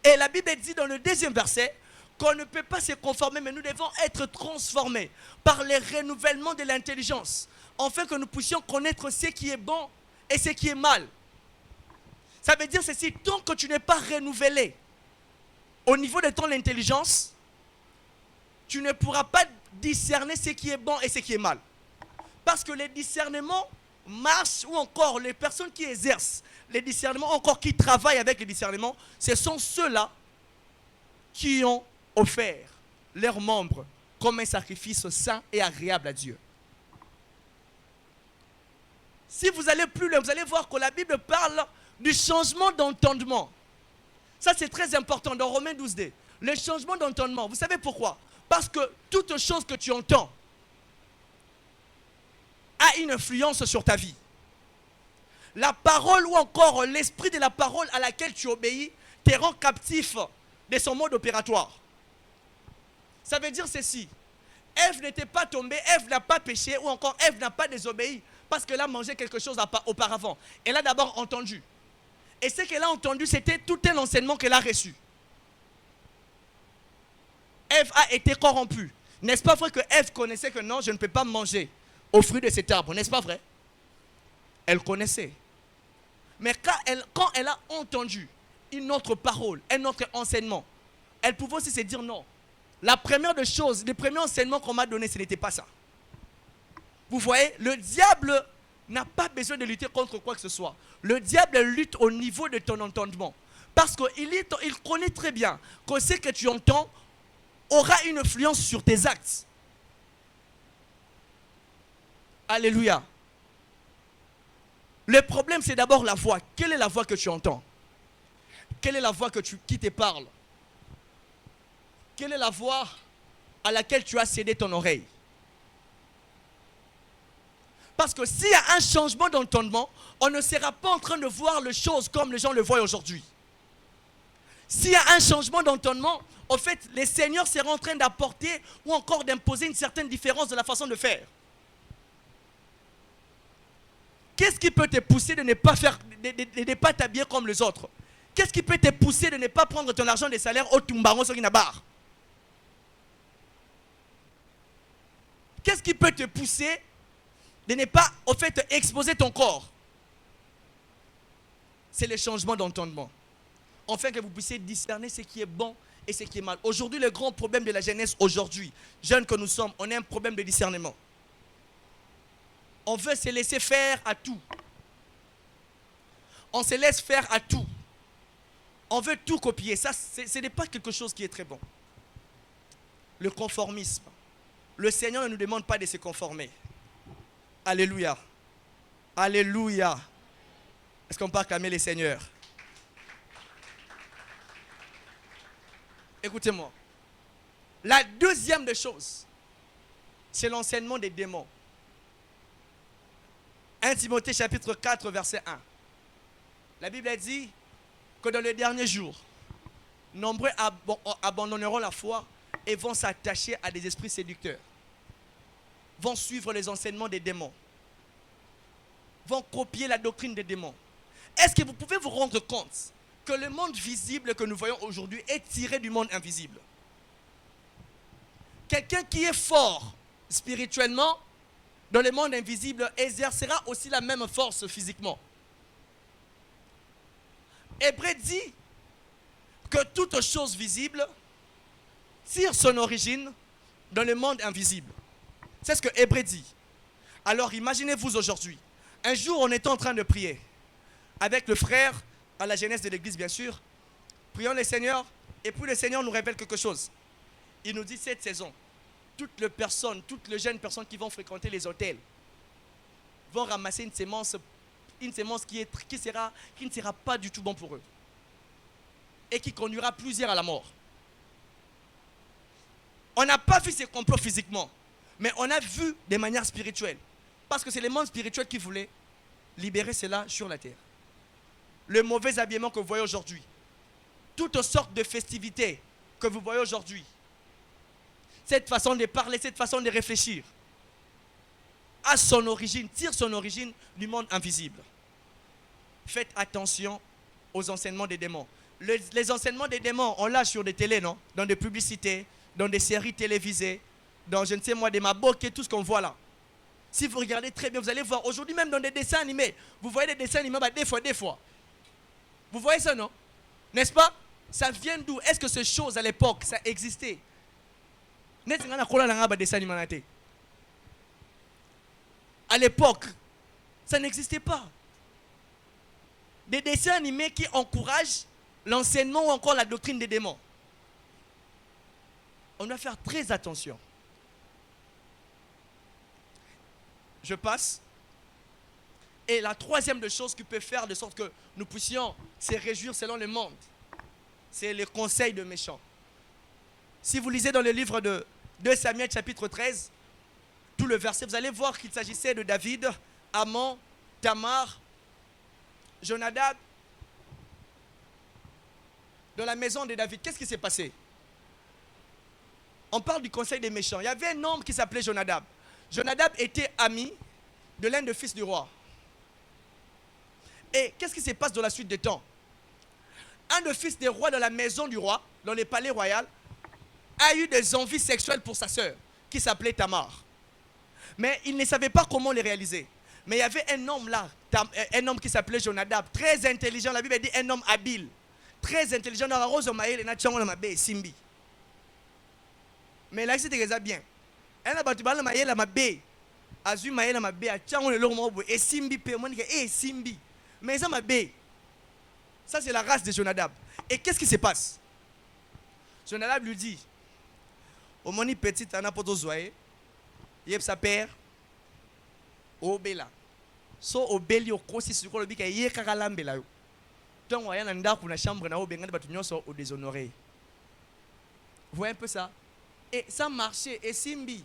Et la Bible dit dans le deuxième verset qu'on ne peut pas se conformer, mais nous devons être transformés par le renouvellement de l'intelligence, afin que nous puissions connaître ce qui est bon et ce qui est mal. Ça veut dire ceci, tant que tu n'es pas renouvelé au niveau de ton intelligence, tu ne pourras pas discerner ce qui est bon et ce qui est mal. Parce que les discernements marchent, ou encore les personnes qui exercent les discernements, encore qui travaillent avec les discernements, ce sont ceux-là qui ont offert leurs membres comme un sacrifice saint et agréable à Dieu. Si vous allez plus loin, vous allez voir que la Bible parle du changement d'entendement. Ça c'est très important dans Romains 12d. Le changement d'entendement, vous savez pourquoi? Parce que toute chose que tu entends a une influence sur ta vie. La parole ou encore l'esprit de la parole à laquelle tu obéis te rend captif de son mode opératoire. Ça veut dire ceci. Ève n'était pas tombée, Ève n'a pas péché, ou encore Ève n'a pas désobéi parce qu'elle a mangé quelque chose auparavant. Elle a d'abord entendu. Et ce qu'elle a entendu, c'était tout un enseignement qu'elle a reçu. Ève a été corrompue. N'est-ce pas vrai que Ève connaissait que non, je ne peux pas manger au fruit de cet arbre, n'est-ce pas vrai? Elle connaissait. Mais quand elle a entendu une autre parole, un autre enseignement, elle pouvait aussi se dire non. La première des choses, le premier enseignement qu'on m'a donné, ce n'était pas ça. Vous voyez, le diable n'a pas besoin de lutter contre quoi que ce soit. Le diable lutte au niveau de ton entendement. Parce qu'il connaît très bien que ce que tu entends aura une influence sur tes actes. Alléluia. Le problème, c'est d'abord la voix. Quelle est la voix que tu entends? Quelle est la voix qui te parle? Quelle est la voix à laquelle tu as cédé ton oreille? Parce que s'il y a un changement d'entendement, on ne sera pas en train de voir les choses comme les gens le voient aujourd'hui. S'il y a un changement d'entendement, en fait, les seigneurs seront en train d'apporter ou encore d'imposer une certaine différence de la façon de faire. Qu'est-ce qui peut te pousser de ne pas t'habiller comme les autres? Qu'est-ce qui peut te pousser de ne pas prendre ton argent de salaire au Tumbaron sur Inabar? Qu'est-ce qui peut te pousser de ne pas, en fait, exposer ton corps? C'est le changement d'entendement. Afin que vous puissiez discerner ce qui est bon et ce qui est mal. Aujourd'hui, le grand problème de la jeunesse, aujourd'hui, jeunes que nous sommes, on a un problème de discernement. On veut se laisser faire à tout. On se laisse faire à tout. On veut tout copier. Ça, ce n'est pas quelque chose qui est très bon. Le conformisme. Le Seigneur ne nous demande pas de se conformer. Alléluia. Alléluia. Est-ce qu'on peut acclamer les seigneurs? Écoutez-moi. La deuxième des choses, c'est l'enseignement des démons. 1 Timothée chapitre 4 verset 1. La Bible a dit que dans les derniers jours, nombreux abandonneront la foi et vont s'attacher à des esprits séducteurs. Vont suivre les enseignements des démons. Vont copier la doctrine des démons. Est-ce que vous pouvez vous rendre compte que le monde visible que nous voyons aujourd'hui est tiré du monde invisible? Quelqu'un qui est fort spirituellement dans le monde invisible exercera aussi la même force physiquement. Hébreu dit que toute chose visible tire son origine dans le monde invisible. C'est ce que Hébreu dit. Alors imaginez-vous aujourd'hui, un jour on était en train de prier avec le frère à la jeunesse de l'église bien sûr. Prions le Seigneur et puis le Seigneur nous révèle quelque chose. Il nous dit cette saison, toutes les jeunes personnes qui vont fréquenter les hôtels vont ramasser une sémence qui ne sera pas du tout bon pour eux et qui conduira plusieurs à la mort. On n'a pas vu ces complots physiquement, mais on a vu de manière spirituelle. Parce que c'est le monde spirituel qui voulait libérer cela sur la terre. Le mauvais habillement que vous voyez aujourd'hui, toutes sortes de festivités que vous voyez aujourd'hui, cette façon de parler, cette façon de réfléchir, tire son origine du monde invisible. Faites attention aux enseignements des démons. Les enseignements des démons, on l'a sur des télés, non? Dans des publicités, dans des séries télévisées, dans je ne sais moi, des maboks et tout ce qu'on voit là. Si vous regardez très bien, vous allez voir, aujourd'hui même dans des dessins animés, vous voyez des dessins animés, des fois. Vous voyez ça, non? N'est-ce pas? Ça vient d'où? Est-ce que ces choses à l'époque, ça existait? À l'époque, ça n'existait pas. Des dessins animés qui encouragent l'enseignement ou encore la doctrine des démons. On doit faire très attention. Je passe. Et la troisième des choses qui peut faire de sorte que nous puissions se réjouir selon le monde, c'est le conseil de méchants. Si vous lisez dans le livre de 2 Samuel chapitre 13, tout le verset, vous allez voir qu'il s'agissait de David, Amon, Tamar, Jonadab, dans la maison de David. Qu'est-ce qui s'est passé? On parle du conseil des méchants. Il y avait un homme qui s'appelait Jonadab. Jonadab était ami de l'un des fils du roi. Et qu'est-ce qui se passe dans la suite des temps? Un des fils des rois dans la maison du roi, dans le palais royal, a eu des envies sexuelles pour sa sœur, qui s'appelait Tamar. Mais il ne savait pas comment les réaliser. Mais il y avait un homme là, un homme qui s'appelait Jonadab, très intelligent. La Bible dit un homme habile, très intelligent. Dans la rose Simbi. Mais là, c'était bien. Un abattu la mabé, azu maïla mabé, a tchango le lomo et Simbi pe moi et Simbi. Mais ça mabé. Ça c'est la race de Jonadab. Et qu'est-ce qui se passe? Jonadab lui dit, au moni petit ana poto zoye, yeb sa père, obela. So obeli o kosi sur le bika ye kakalambela yo. Donc on y a un ndako na chambre na obenga batu nyonso au déshonoré. Vous voyez un peu ça? Et ça marchait. Et Simbi,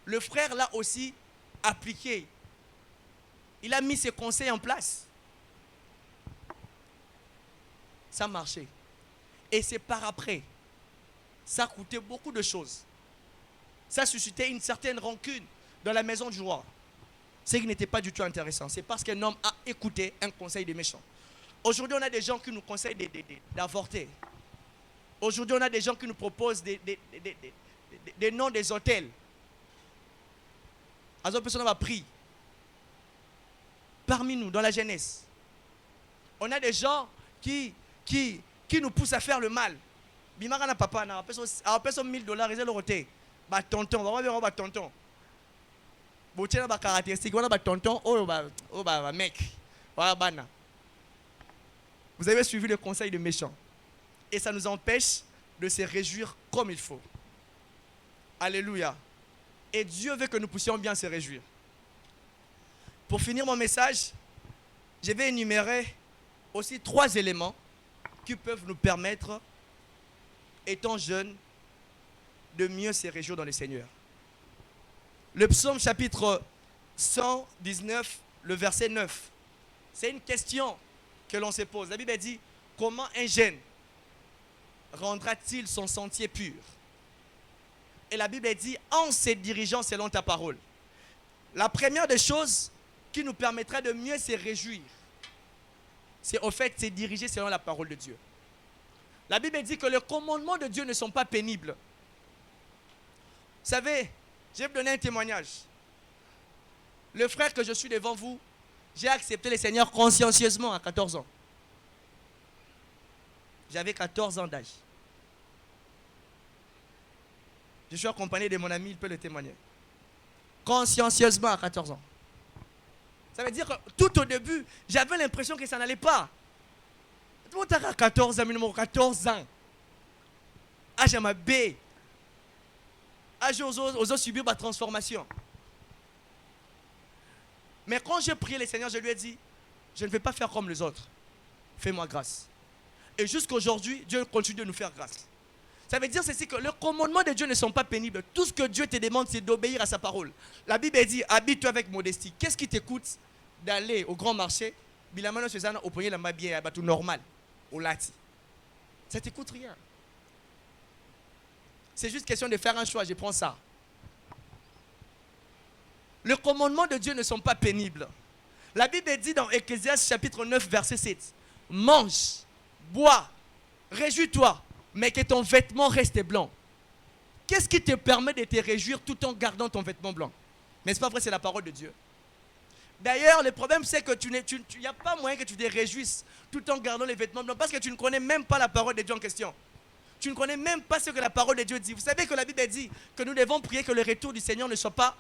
le frère l'a aussi appliqué. Il a mis ses conseils en place. Ça marchait. Et c'est par après. Ça coûtait beaucoup de choses. Ça suscitait une certaine rancune dans la maison du roi. Ce qui n'était pas du tout intéressant. C'est parce qu'un homme a écouté un conseil des méchants. Aujourd'hui, on a des gens qui nous conseillent d'avorter. Aujourd'hui, on a des gens qui nous proposent des noms des hôtels. À une personne a pris. Parmi nous, dans la jeunesse, on a des gens qui nous poussent à faire le mal. Bimara na papa na personne $1000 ils le roté. Ba tonton, on va voir ba tonton. Botiena ba caractéristique, on a ba tonton, ba mec. Voilà bana. Vous avez suivi le conseil de méchants. Et ça nous empêche de se réjouir comme il faut. Alléluia. Et Dieu veut que nous puissions bien se réjouir. Pour finir mon message, je vais énumérer aussi 3 éléments qui peuvent nous permettre, étant jeunes, de mieux se réjouir dans le Seigneur. Le psaume chapitre 119, le verset 9. C'est une question que l'on se pose. La Bible dit, comment un jeune rendra-t-il son sentier pur? Et la Bible dit, en se dirigeant selon ta parole. La première des choses qui nous permettra de mieux se réjouir, c'est au fait de se diriger selon la parole de Dieu. La Bible dit que les commandements de Dieu ne sont pas pénibles. Vous savez, je vais vous donner un témoignage. Le frère que je suis devant vous, j'ai accepté le Seigneur consciencieusement à 14 ans. J'avais 14 ans d'âge. Je suis accompagné de mon ami, il peut le témoigner. Consciencieusement à 14 ans. Ça veut dire que tout au début, j'avais l'impression que ça n'allait pas. Tu as 14 ans, 14 ans. Ah, j'ai ma B. Ah, j'ai subi ma transformation. Mais quand j'ai prié le Seigneur, je lui ai dit, je ne vais pas faire comme les autres. Fais-moi grâce. Et jusqu'aujourd'hui, Dieu continue de nous faire grâce. Ça veut dire ceci, que les commandements de Dieu ne sont pas pénibles. Tout ce que Dieu te demande, c'est d'obéir à sa parole. La Bible dit, habite-toi avec modestie. Qu'est-ce qui t'écoute d'aller au grand marché, bilamano Suzanne au poignet la mabie tout normal, au lati. Ça t'écoute rien. C'est juste question de faire un choix, je prends ça. Les commandements de Dieu ne sont pas pénibles. La Bible dit dans Ecclésiaste chapitre 9 verset 7, mange, bois, réjouis-toi, mais que ton vêtement reste blanc. Qu'est-ce qui te permet de te réjouir tout en gardant ton vêtement blanc? Mais ce n'est pas vrai, c'est la parole de Dieu. D'ailleurs, le problème c'est que il n'y a pas moyen que tu te réjouisses tout en gardant les vêtements blancs parce que tu ne connais même pas la parole de Dieu en question. Tu ne connais même pas ce que la parole de Dieu dit. Vous savez que la Bible dit que nous devons prier que le retour du Seigneur ne soit pas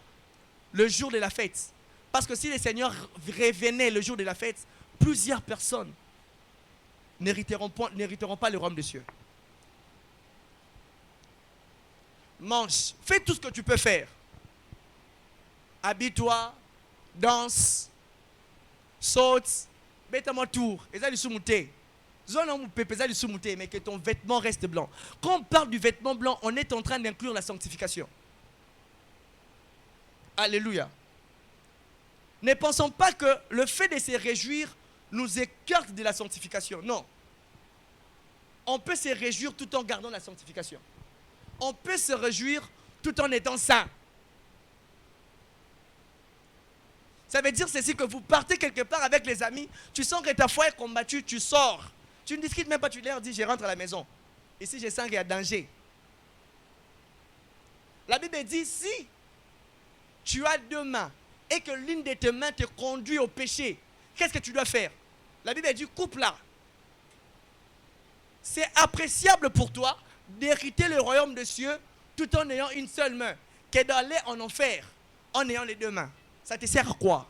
le jour de la fête. Parce que si le Seigneur revenait le jour de la fête, plusieurs personnes n'hériteront pas le royaume des cieux. Mange, fais tout ce que tu peux faire. Habille-toi, danse, saute, mets-moi tour. Et ça, mais que ton vêtement reste blanc. Quand on parle du vêtement blanc, on est en train d'inclure la sanctification. Alléluia. Ne pensons pas que le fait de se réjouir nous écarte de la sanctification. Non. On peut se réjouir tout en gardant la sanctification. On peut se réjouir tout en étant saint. Ça veut dire ceci, que vous partez quelque part avec les amis, tu sens que ta foi est combattue, tu sors. Tu ne discutes même pas, tu leur dis, je rentre à la maison. Ici, je sens qu'il y a danger. La Bible dit, si tu as deux mains et que l'une de tes mains te conduit au péché, qu'est-ce que tu dois faire? La Bible dit, coupe-la. C'est appréciable pour toi d'hériter le royaume des cieux tout en ayant une seule main, que d'aller en enfer en ayant les deux mains. Ça te sert à quoi?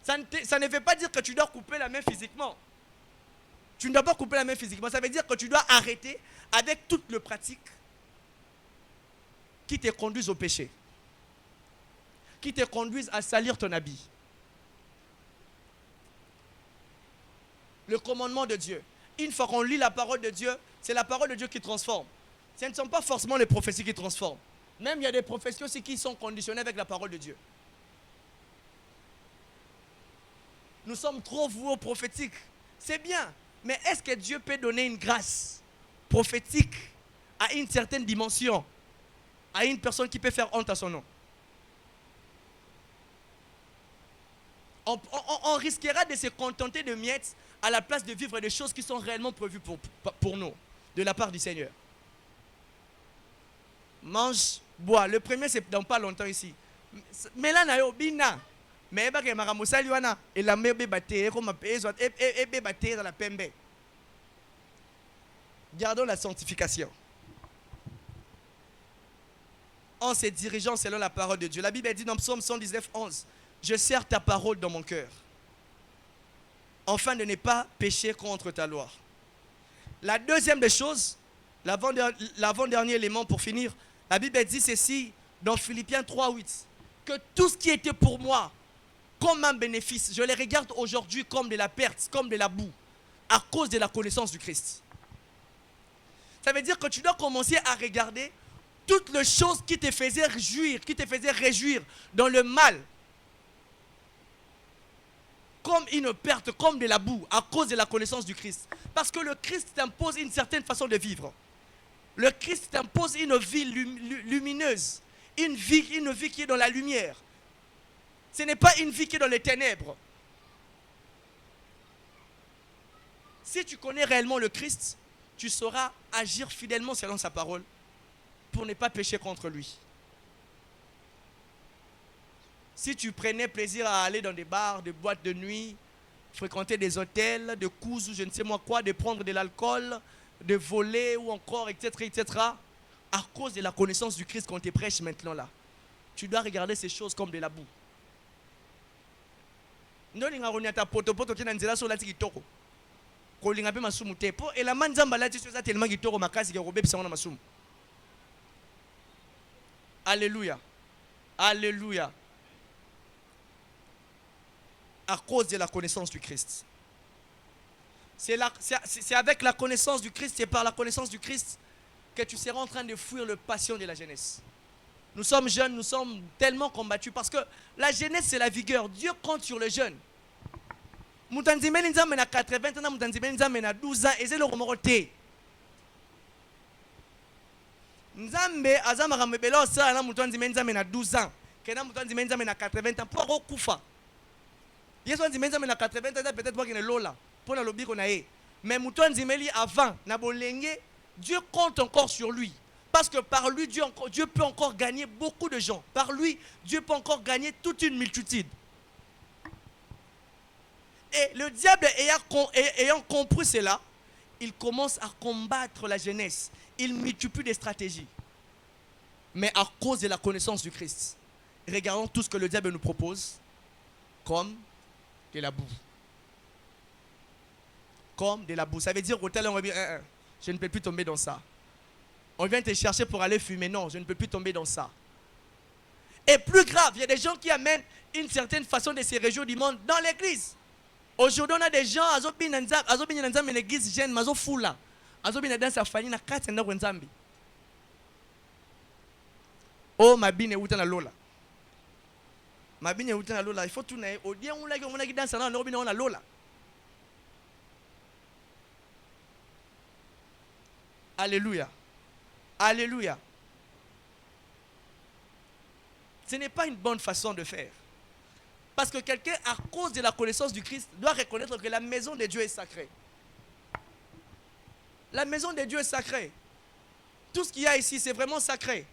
Ça ne veut pas dire que tu dois couper la main physiquement. Tu ne dois pas couper la main physiquement. Ça veut dire que tu dois arrêter avec toutes les pratiques qui te conduisent au péché, qui te conduisent à salir ton habit. Le commandement de Dieu. Une fois qu'on lit la parole de Dieu, c'est la parole de Dieu qui transforme. Ce ne sont pas forcément les prophéties qui transforment. Même il y a des prophéties aussi qui sont conditionnées avec la parole de Dieu. Nous sommes trop voués aux prophétiques. C'est bien. Mais est-ce que Dieu peut donner une grâce prophétique à une certaine dimension, à une personne qui peut faire honte à son nom? On risquera de se contenter de miettes à la place de vivre des choses qui sont réellement prévues pour nous, de la part du Seigneur. Mange, bois. Le premier, c'est dans pas longtemps ici. Mais là, nayo bina. Mais il y a maramusali wana et la mebe bate comme et bate dans la pembe. Gardons la sanctification en se dirigeant selon la parole de Dieu. La Bible dit dans Psaume 119, 11, je serre ta parole dans mon cœur, afin de ne pas pécher contre ta loi. La deuxième des choses, l'avant-dernier élément pour finir, la Bible dit ceci dans Philippiens 3, 8, que tout ce qui était pour moi comme un bénéfice, je les regarde aujourd'hui comme de la perte, comme de la boue, à cause de la connaissance du Christ. Ça veut dire que tu dois commencer à regarder toutes les choses qui te faisaient réjouir dans le mal, comme une perte, comme de la boue, à cause de la connaissance du Christ. Parce que le Christ t'impose une certaine façon de vivre. Le Christ t'impose une vie lumineuse, une vie qui est dans la lumière. Ce n'est pas une vie qui est dans les ténèbres. Si tu connais réellement le Christ, tu sauras agir fidèlement selon sa parole pour ne pas pécher contre lui. Si tu prenais plaisir à aller dans des bars, des boîtes de nuit, fréquenter des hôtels, de couses ou je ne sais moi quoi, de prendre de l'alcool, de voler ou encore, etc., à cause de la connaissance du Christ qu'on te prêche maintenant là, tu dois regarder ces choses comme de la boue. Ndolinga ronyata poto kina nzela so lati kitoko. Kolinga pe masumu te. Po elama nzamba lati so za tellement kitoko makasi ke robebisa ngona masumu. Alléluia. Alléluia. À cause de la connaissance du Christ. C'est avec la connaissance du Christ, c'est par la connaissance du Christ que tu seras en train de fuir le passion de la jeunesse. Nous sommes jeunes, nous sommes tellement combattus parce que la jeunesse c'est la vigueur. Dieu compte sur les jeunes. Mutanzimeli nzambe na 80 ans, mutanzimeli nzambe na 12 ans, et c'est le romoroté. Nzambe azamaka mebelo sala na mutanzimeli nzambe na 12 ans, kena mutanzimeli nzambe na 80 ans pour okufa. Yesu nzambe nzambe na 80 ans peut-être pas kene lola pour na lobiko na ye. Mais mutanzimeli avant na bolenge, Dieu compte encore sur lui. Parce que par lui, Dieu peut encore gagner beaucoup de gens. Par lui, Dieu peut encore gagner toute une multitude. Et le diable ayant compris cela, il commence à combattre la jeunesse. Il multiplie des stratégies. Mais à cause de la connaissance du Christ, regardons tout ce que le diable nous propose comme de la boue. Comme de la boue. Ça veut dire au tel on va dire, je ne peux plus tomber dans ça. On vient te chercher pour aller fumer. Non, je ne peux plus tomber dans ça. Et plus grave, il y a des gens qui amènent une certaine façon de se réjouir du monde dans l'église. Aujourd'hui, on a des gens, ils ont dans l'église jeune, ils ont fou là. Ils ont dans sa famille, ils ont 4 ans. Oh, ma bine est où dans lola. Ma bine est où dans lola. Il faut tout naître. Au dia, on a qui danse dans la lola. Alléluia. Alléluia. Ce n'est pas une bonne façon de faire. Parce que quelqu'un, à cause de la connaissance du Christ, doit reconnaître que la maison de Dieu est sacrée. La maison de Dieu est sacrée. Tout ce qu'il y a ici, c'est vraiment sacré.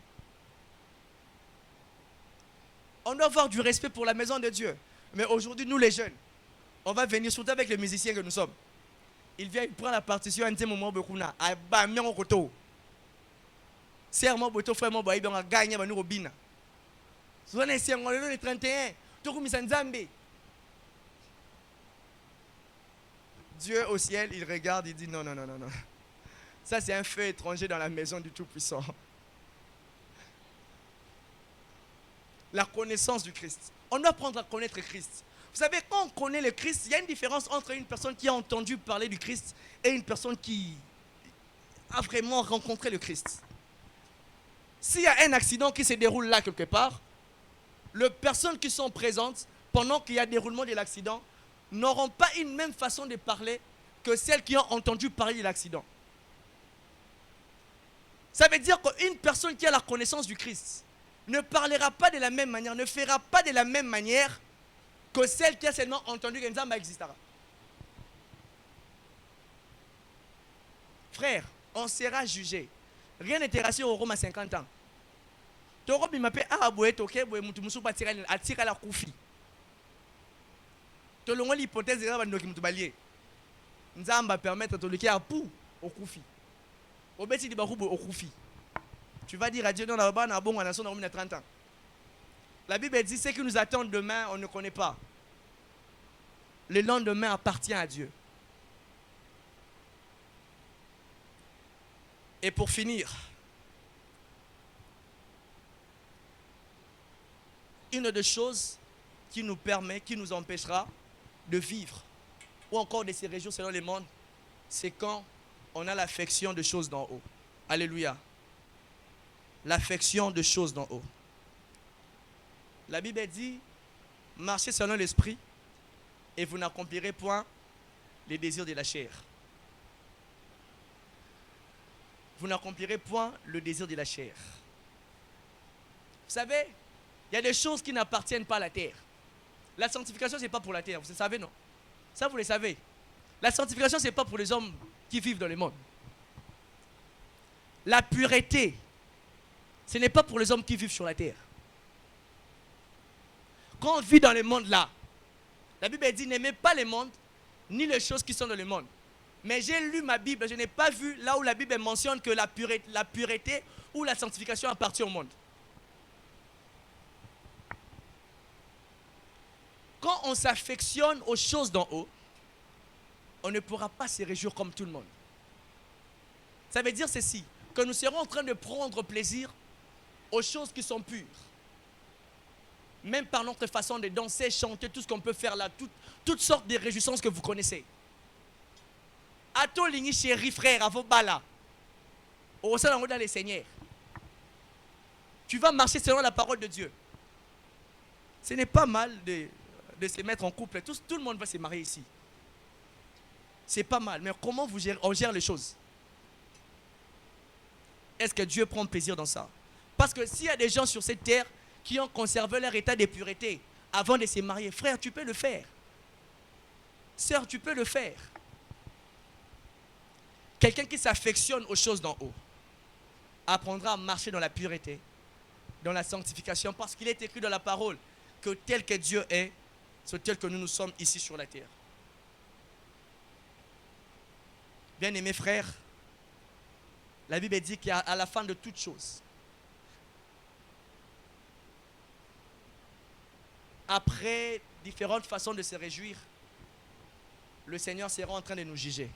On doit avoir du respect pour la maison de Dieu. Mais aujourd'hui, nous les jeunes, on va venir, surtout avec les musiciens que nous sommes. Il vient, il prend la partition, il dit, moment, serment boto frère mo boy bien gagner ba nous robina souvent les siens le 31 to kumisa nzambe. Dieu au ciel il regarde, il dit non ça c'est un feu étranger dans la maison du Tout-Puissant. La connaissance du Christ, on doit apprendre à connaître Christ. Vous savez, quand on connaît le Christ, il y a une différence entre une personne qui a entendu parler du Christ et une personne qui a vraiment rencontré le Christ. S'il y a un accident qui se déroule là quelque part, les personnes qui sont présentes pendant qu'il y a déroulement de l'accident n'auront pas une même façon de parler que celles qui ont entendu parler de l'accident. Ça veut dire qu'une personne qui a la connaissance du Christ ne parlera pas de la même manière, ne fera pas de la même manière que celle qui a seulement entendu que Nzamba existera. Frère, on sera jugé. Rien n'était rassuré au Rome à 50 ans. Toro bi m'appelle Araboué toké boé mutu musu atira la koufi. Tolongo l'hypothèse de la bandoki mutu balié. Nzamba permettre de le à pou au koufi. Au beti di bakou au koufi. Tu vas dire à Dieu non la bas na bon nation dans 30 ans. La Bible dit ce qui nous attend demain, on ne connaît pas. Le lendemain appartient à Dieu. Et pour finir, une des choses qui nous permet, qui nous empêchera de vivre ou encore de se réjouir selon le monde, c'est quand on a l'affection de choses d'en haut. Alléluia. L'affection de choses d'en haut. La Bible dit, marchez selon l'esprit et vous n'accomplirez point les désirs de la chair. Vous n'accomplirez point le désir de la chair. Vous savez, il y a des choses qui n'appartiennent pas à la terre. La sanctification, ce n'est pas pour la terre, vous le savez, non? Ça, vous le savez. La sanctification, ce n'est pas pour les hommes qui vivent dans le monde. La pureté, ce n'est pas pour les hommes qui vivent sur la terre. Quand on vit dans le monde là, la Bible dit, n'aimez pas le monde, ni les choses qui sont dans le monde. Mais j'ai lu ma Bible, je n'ai pas vu là où la Bible mentionne que la pureté ou la sanctification appartient au monde. Quand on s'affectionne aux choses d'en haut, on ne pourra pas se réjouir comme tout le monde. Ça veut dire ceci, que nous serons en train de prendre plaisir aux choses qui sont pures. Même par notre façon de danser, chanter, tout ce qu'on peut faire là, toutes sortes de réjouissances que vous connaissez. Ato lingi chéri frère, à vos bala. Au sein dans les seigneurs. Tu vas marcher selon la parole de Dieu. Ce n'est pas mal de se mettre en couple. Tout le monde va se marier ici. C'est pas mal. Mais comment on gère les choses? Est-ce que Dieu prend plaisir dans ça? Parce que s'il y a des gens sur cette terre qui ont conservé leur état de pureté avant de se marier, frère, tu peux le faire. Sœur, tu peux le faire. Quelqu'un qui s'affectionne aux choses d'en haut apprendra à marcher dans la pureté, dans la sanctification, parce qu'il est écrit dans la parole que tel que Dieu est, c'est tel que nous sommes ici sur la terre. Bien-aimés frères, la Bible dit qu'à la fin de toute chose, après différentes façons de se réjouir, le Seigneur sera en train de nous juger.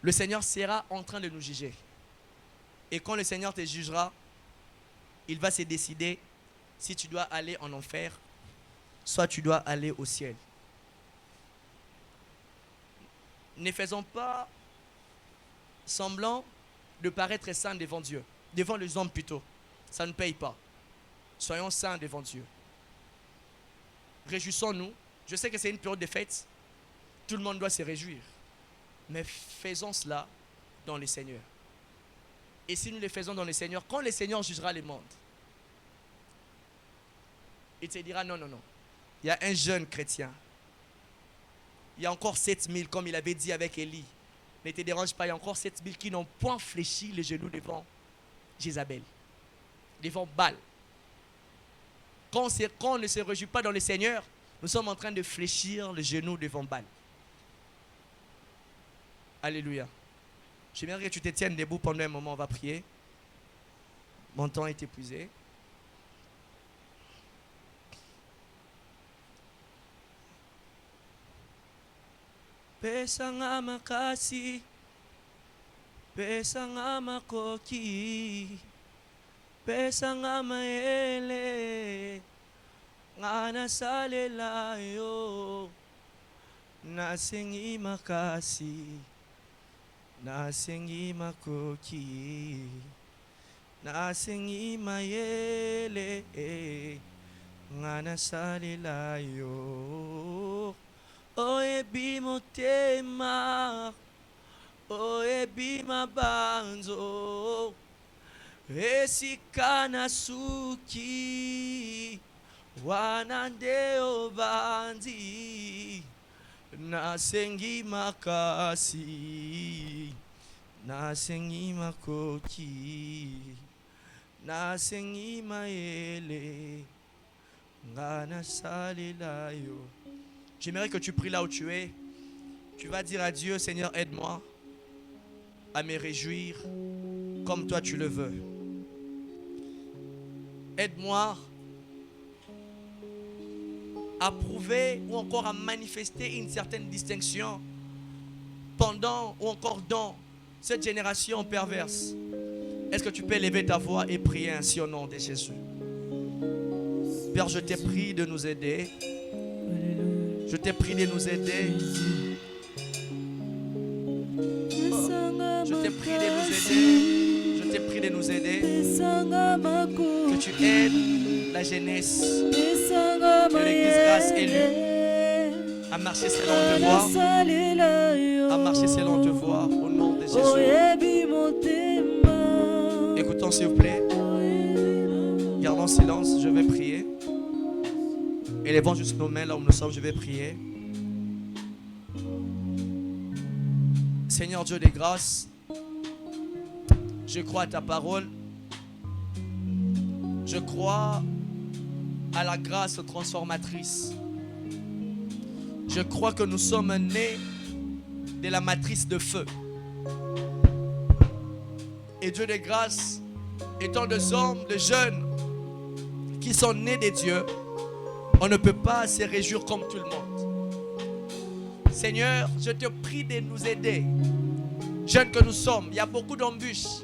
Le Seigneur sera en train de nous juger. Et quand le Seigneur te jugera, il va se décider si tu dois aller en enfer, soit tu dois aller au ciel. Ne faisons pas semblant de paraître saints devant Dieu, devant les hommes plutôt. Ça ne paye pas. Soyons saints devant Dieu. Réjouissons-nous. Je sais que c'est une période de fête. Tout le monde doit se réjouir. Mais faisons cela dans le Seigneur. Et si nous le faisons dans le Seigneur, quand le Seigneur jugera le monde, il te dira non, non, non. Il y a un jeune chrétien. Il y a encore 7000, comme il avait dit avec Élie. Ne te dérange pas, il y a encore 7000 qui n'ont point fléchi les genoux devant Jézabel, devant Baal. Quand on ne se réjouit pas dans le Seigneur, nous sommes en train de fléchir les genoux devant Baal. Alléluia. J'aimerais que tu te tiennes debout pendant un moment, on va prier. Mon temps est épuisé. Pesanga makasi, pesanga makoki, pesanga maele, ngana salela yo, nasengi makasi, nasengi makoki, nasengi maele, ngana salela yo. Oebi motema, oebi mabanzo, esika nasuki, wanande obandi, nasengi makasi, nasengi makoki, nasengi maele, ngana salila yo. J'aimerais que tu pries là où tu es. Tu vas dire à Dieu, Seigneur, aide-moi à me réjouir comme toi tu le veux. Aide-moi à prouver ou encore à manifester une certaine distinction pendant ou encore dans cette génération perverse. Est-ce que tu peux élever ta voix et prier ainsi au nom de Jésus? Père, je te prie de nous aider. Je te prie de nous aider. Je te prie de nous aider. Je te prie de nous aider. Que tu aides la jeunesse de l'Église Grâce élue à marcher selon te voir. À marcher selon te voir au nom de Jésus. Écoutons s'il vous plaît. Gardons silence, je vais prier. Élevons juste nos mains là où nous sommes, je vais prier. Seigneur Dieu des grâces, je crois à ta parole. Je crois à la grâce transformatrice. Je crois que nous sommes nés de la matrice de feu. Et Dieu de grâce, étant des hommes, des jeunes qui sont nés des dieux, on ne peut pas se réjouir comme tout le monde. Seigneur, je te prie de nous aider. Jeunes que nous sommes, il y a beaucoup d'embûches.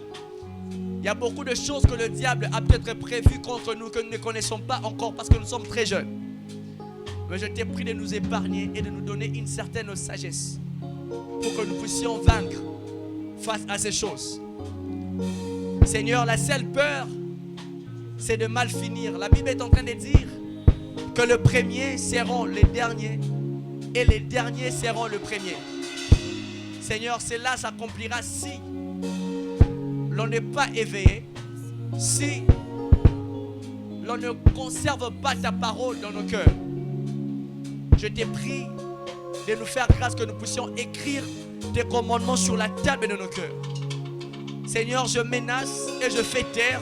Il y a beaucoup de choses que le diable a peut-être prévues contre nous que nous ne connaissons pas encore parce que nous sommes très jeunes. Mais je te prie de nous épargner et de nous donner une certaine sagesse pour que nous puissions vaincre face à ces choses. Seigneur, la seule peur, c'est de mal finir. La Bible est en train de dire que le premier seront les derniers et les derniers seront le premier. Seigneur, cela s'accomplira si l'on n'est pas éveillé, si l'on ne conserve pas ta parole dans nos cœurs. Je te prie de nous faire grâce que nous puissions écrire tes commandements sur la table de nos cœurs. Seigneur, je menace et je fais taire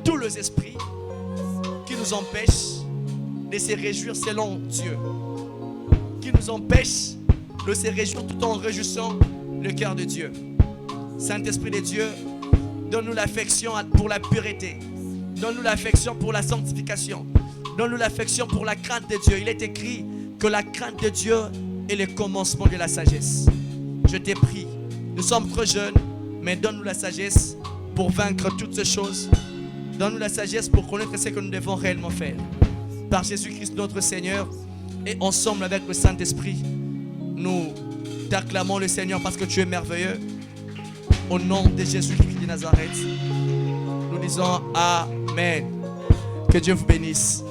tous les esprits qui nous empêchent de se réjouir selon Dieu, qui nous empêchent de se réjouir tout en réjouissant le cœur de Dieu. Saint-Esprit de Dieu, donne-nous l'affection pour la pureté, donne-nous l'affection pour la sanctification, donne-nous l'affection pour la crainte de Dieu. Il est écrit que la crainte de Dieu est le commencement de la sagesse. Je te prie, nous sommes trop jeunes, mais donne-nous la sagesse pour vaincre toutes ces choses. Donne-nous la sagesse pour connaître ce que nous devons réellement faire. Par Jésus-Christ notre Seigneur, et ensemble avec le Saint-Esprit, nous t'acclamons le Seigneur parce que tu es merveilleux. Au nom de Jésus-Christ de Nazareth, nous disons Amen. Que Dieu vous bénisse.